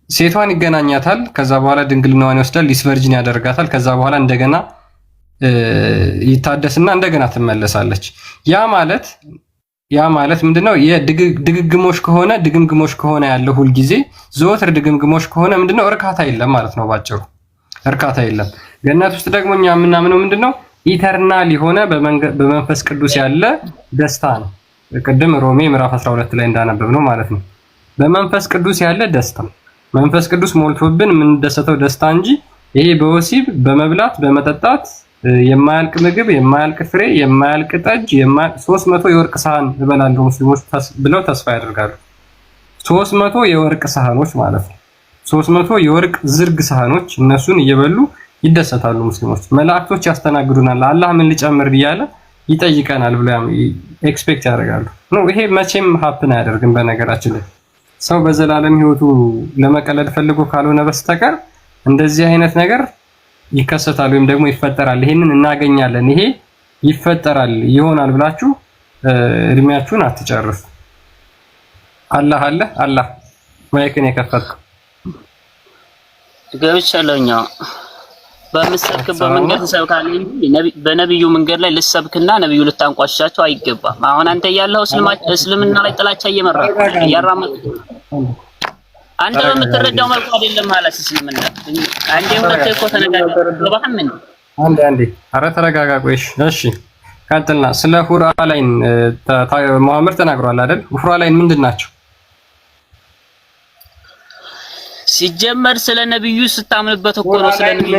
ሴቷን ይገናኛታል። ከዛ በኋላ ድንግልናዋን ይወስዳል፣ ዲስቨርጂን ያደርጋታል። ከዛ በኋላ እንደገና ይታደስና እንደገና ትመለሳለች። ያ ማለት ምንድነው? ድግምግሞሽ ከሆነ ያለው ሁል ጊዜ ዘወትር ድግምግሞሽ ከሆነ ምንድነው? እርካታ የለም ማለት ነው። ባጭሩ እርካታ የለም። ገነት ውስጥ ደግሞ እኛ የምናምነው ምንድነው? ኢተርናል የሆነ በመንፈስ ቅዱስ ያለ ደስታ ነው። ቅድም ሮሜ ምዕራፍ 12 ላይ እንዳነበብነው ማለት ነው። በመንፈስ ቅዱስ ያለ ደስታ፣ መንፈስ ቅዱስ ሞልቶብን የምንደሰተው ደስታ እንጂ ይሄ በወሲብ በመብላት በመጠጣት የማያልቅ ምግብ፣ የማያልቅ ፍሬ፣ የማያልቅ ጠጅ፣ 300 የወርቅ ሳህን እበላለሁ ሙስሊሞች ብለው ተስፋ ያደርጋሉ። 300 የወርቅ ሳህኖች ማለት ነው። 300 የወርቅ ዝርግ ሳህኖች እነሱን እየበሉ ይደሰታሉ ሙስሊሞች። መላእክቶች ያስተናግዱናል፣ አላህ ምን ሊጨምር እያለ ይጠይቀናል ብለው ኤክስፔክት ያደርጋሉ። ነው ይሄ መቼም ሀፕን አያደርግም። በነገራችን ላይ ሰው በዘላለም ህይወቱ ለመቀለድ ፈልጎ ካልሆነ በስተቀር እንደዚህ አይነት ነገር ይከሰታል ወይም ደግሞ ይፈጠራል፣ ይሄንን እናገኛለን፣ ይሄ ይፈጠራል ይሆናል ብላችሁ እድሜያችሁን አትጨርሱ። አላህ ማይክን የከፈትከው ገብቻለሁኛ። በምትሰብክበት መንገድ ትሰብካለህ እንጂ በነብዩ መንገድ ላይ ልሰብክና ነብዩ ልታንቋሻቸው አይገባም። አሁን አንተ ያለው እስልምና ላይ ጥላቻ እያራመድክ አንተ በምትረዳው መልኩ አይደለም ማለት እስልምና አንዴ ሁለት እኮ ተነጋገርን። አንዴ ኧረ ተረጋጋ። ቆይሽ እሺ ቀጥልና ስለ ሁራ ላይን መሐመድ ተናግሯል አይደል? ሁራ ላይን ምንድናቸው? ሲጀመር ስለ ነብዩ ስታምንበት እኮ ነው ስለ ነብዩ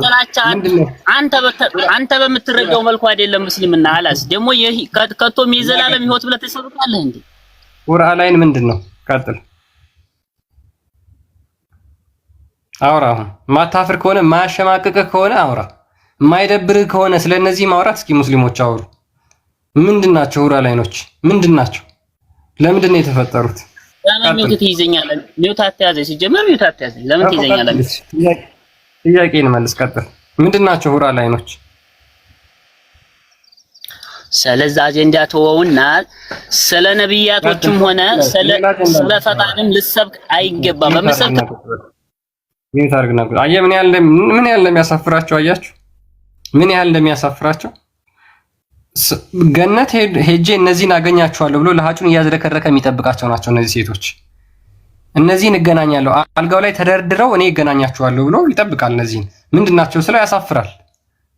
ጥላቻ አንተ በምትረዳው መልኩ አይደለም እስልምና አላስ ደግሞ ከቶም የዘላለም ህይወት ብለህ ተሰብካለህ እንዴ? ሁራ ላይን ምንድነው? ቀጥል አውራ። ማታፍር ከሆነ ማሸማቀቅ ከሆነ አውራ። የማይደብርህ ከሆነ ስለነዚህ ማውራት እስኪ ሙስሊሞች አውሩ። ምንድናቸው ሁራ ላይኖች? ምንድናቸው? ለምንድን ነው የተፈጠሩት? ለምን ሚውት ትይዘኛለህ? ሚውት አትያዘኝ። ሲጀመር ሚውት አትያዘኝ። ለምን ትይዘኛለህ? ጥያቄን መልስ። ቀጥል። ምንድናቸው ሁራ ላይኖች? ስለዛ አጀንዳ ተወውና ስለ ነብያቶችም ሆነ ስለ ፈጣንም ልሰብክ አይገባም። በመሰብክ ሚውት አድርግና አየህ ምን ያህል እንደሚያሳፍራቸው አያችሁ? ምን ያህል እንደሚያሳፍራቸው። ገነት ሄጄ እነዚህን አገኛቸዋለሁ ብሎ ለሃጩን እያዝረከረከ የሚጠብቃቸው ናቸው እነዚህ ሴቶች። እነዚህን እገናኛለሁ አልጋው ላይ ተደርድረው እኔ እገናኛቸዋለሁ ብሎ ይጠብቃል። እነዚህን ምንድናቸው ስለው ያሳፍራል።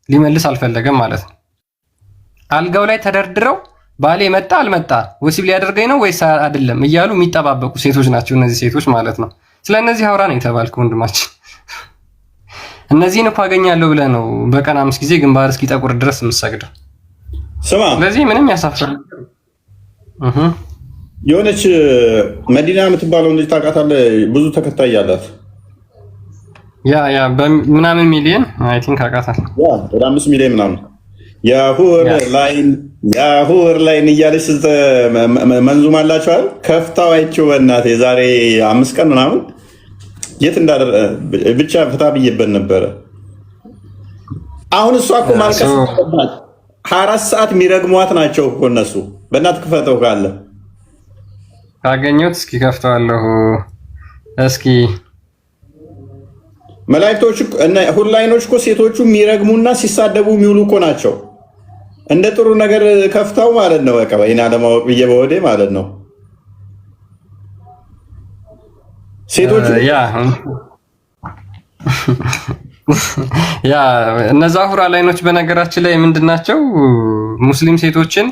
ሊመልስ አልፈለገም ማለት ነው። አልጋው ላይ ተደርድረው ባሌ መጣ አልመጣ ወሲብ ሊያደርገኝ ነው ወይስ አይደለም እያሉ የሚጠባበቁ ሴቶች ናቸው እነዚህ ሴቶች ማለት ነው። ስለነዚህ አውራ ነው የተባልከው ወንድማችን። እነዚህን እኮ አገኛለሁ ብለህ ነው በቀን 5 ጊዜ ግንባር እስኪጠቁር ድረስ የምትሰግደው። ስማ ስለዚህ ምንም ያሳፍራል። የሆነች መዲና የምትባለው ልጅ ታውቃታለህ? ብዙ ተከታይ ያላት ያ በምናምን ሚሊዮን አይ ቲንክ አውቃታለሁ። ወደ 5 ሚሊዮን ምናምን የሁር ላይን እያለች መንዙም አላቸዋል። ከፍታው አይቼው በእናቴ ዛሬ 5 ቀን ምናምን የት እንዳደረ ብቻ ፍታ ብዬበት ነበረ። አሁን እሷ እኮ ማልቀስ 24 ሰዓት የሚረግሟት ናቸው እኮ እነሱ። በእናትህ ክፈተው ካለ ካገኘሁት እስኪ ከፍተዋለሁ። እስኪ መላእክቶች እና ሁላይኖች እኮ ሴቶቹ የሚረግሙና ሲሳደቡ የሚውሉ እኮ ናቸው። እንደ ጥሩ ነገር ከፍተው ማለት ነው። በቃ ይሄን አለማወቅ ብዬ በወዴ ማለት ነው። ሴቶቹ ያ እነዛ ሁራ ላይኖች በነገራችን ላይ ምንድናቸው? ሙስሊም ሴቶችን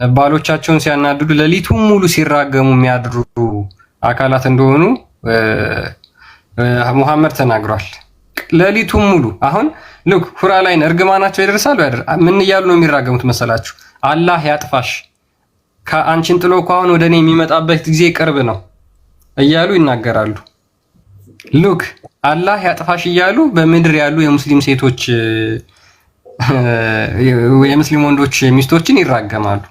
ባሎቻቸውን ሲያናድዱ ሌሊቱን ሙሉ ሲራገሙ የሚያድሩ አካላት እንደሆኑ ሙሐመድ ተናግሯል። ሌሊቱን ሙሉ አሁን ልክ ሁራ ላይን እርግማናቸው ይደርሳሉ አይደል? ምን እያሉ ነው የሚራገሙት መሰላችሁ? አላህ ያጥፋሽ፣ ከአንቺን ጥሎ እኮ አሁን ወደ እኔ የሚመጣበት ጊዜ ቅርብ ነው እያሉ ይናገራሉ። ሉክ አላህ ያጥፋሽ እያሉ በምድር ያሉ የሙስሊም ሴቶች የሙስሊም ወንዶች ሚስቶችን ይራገማሉ።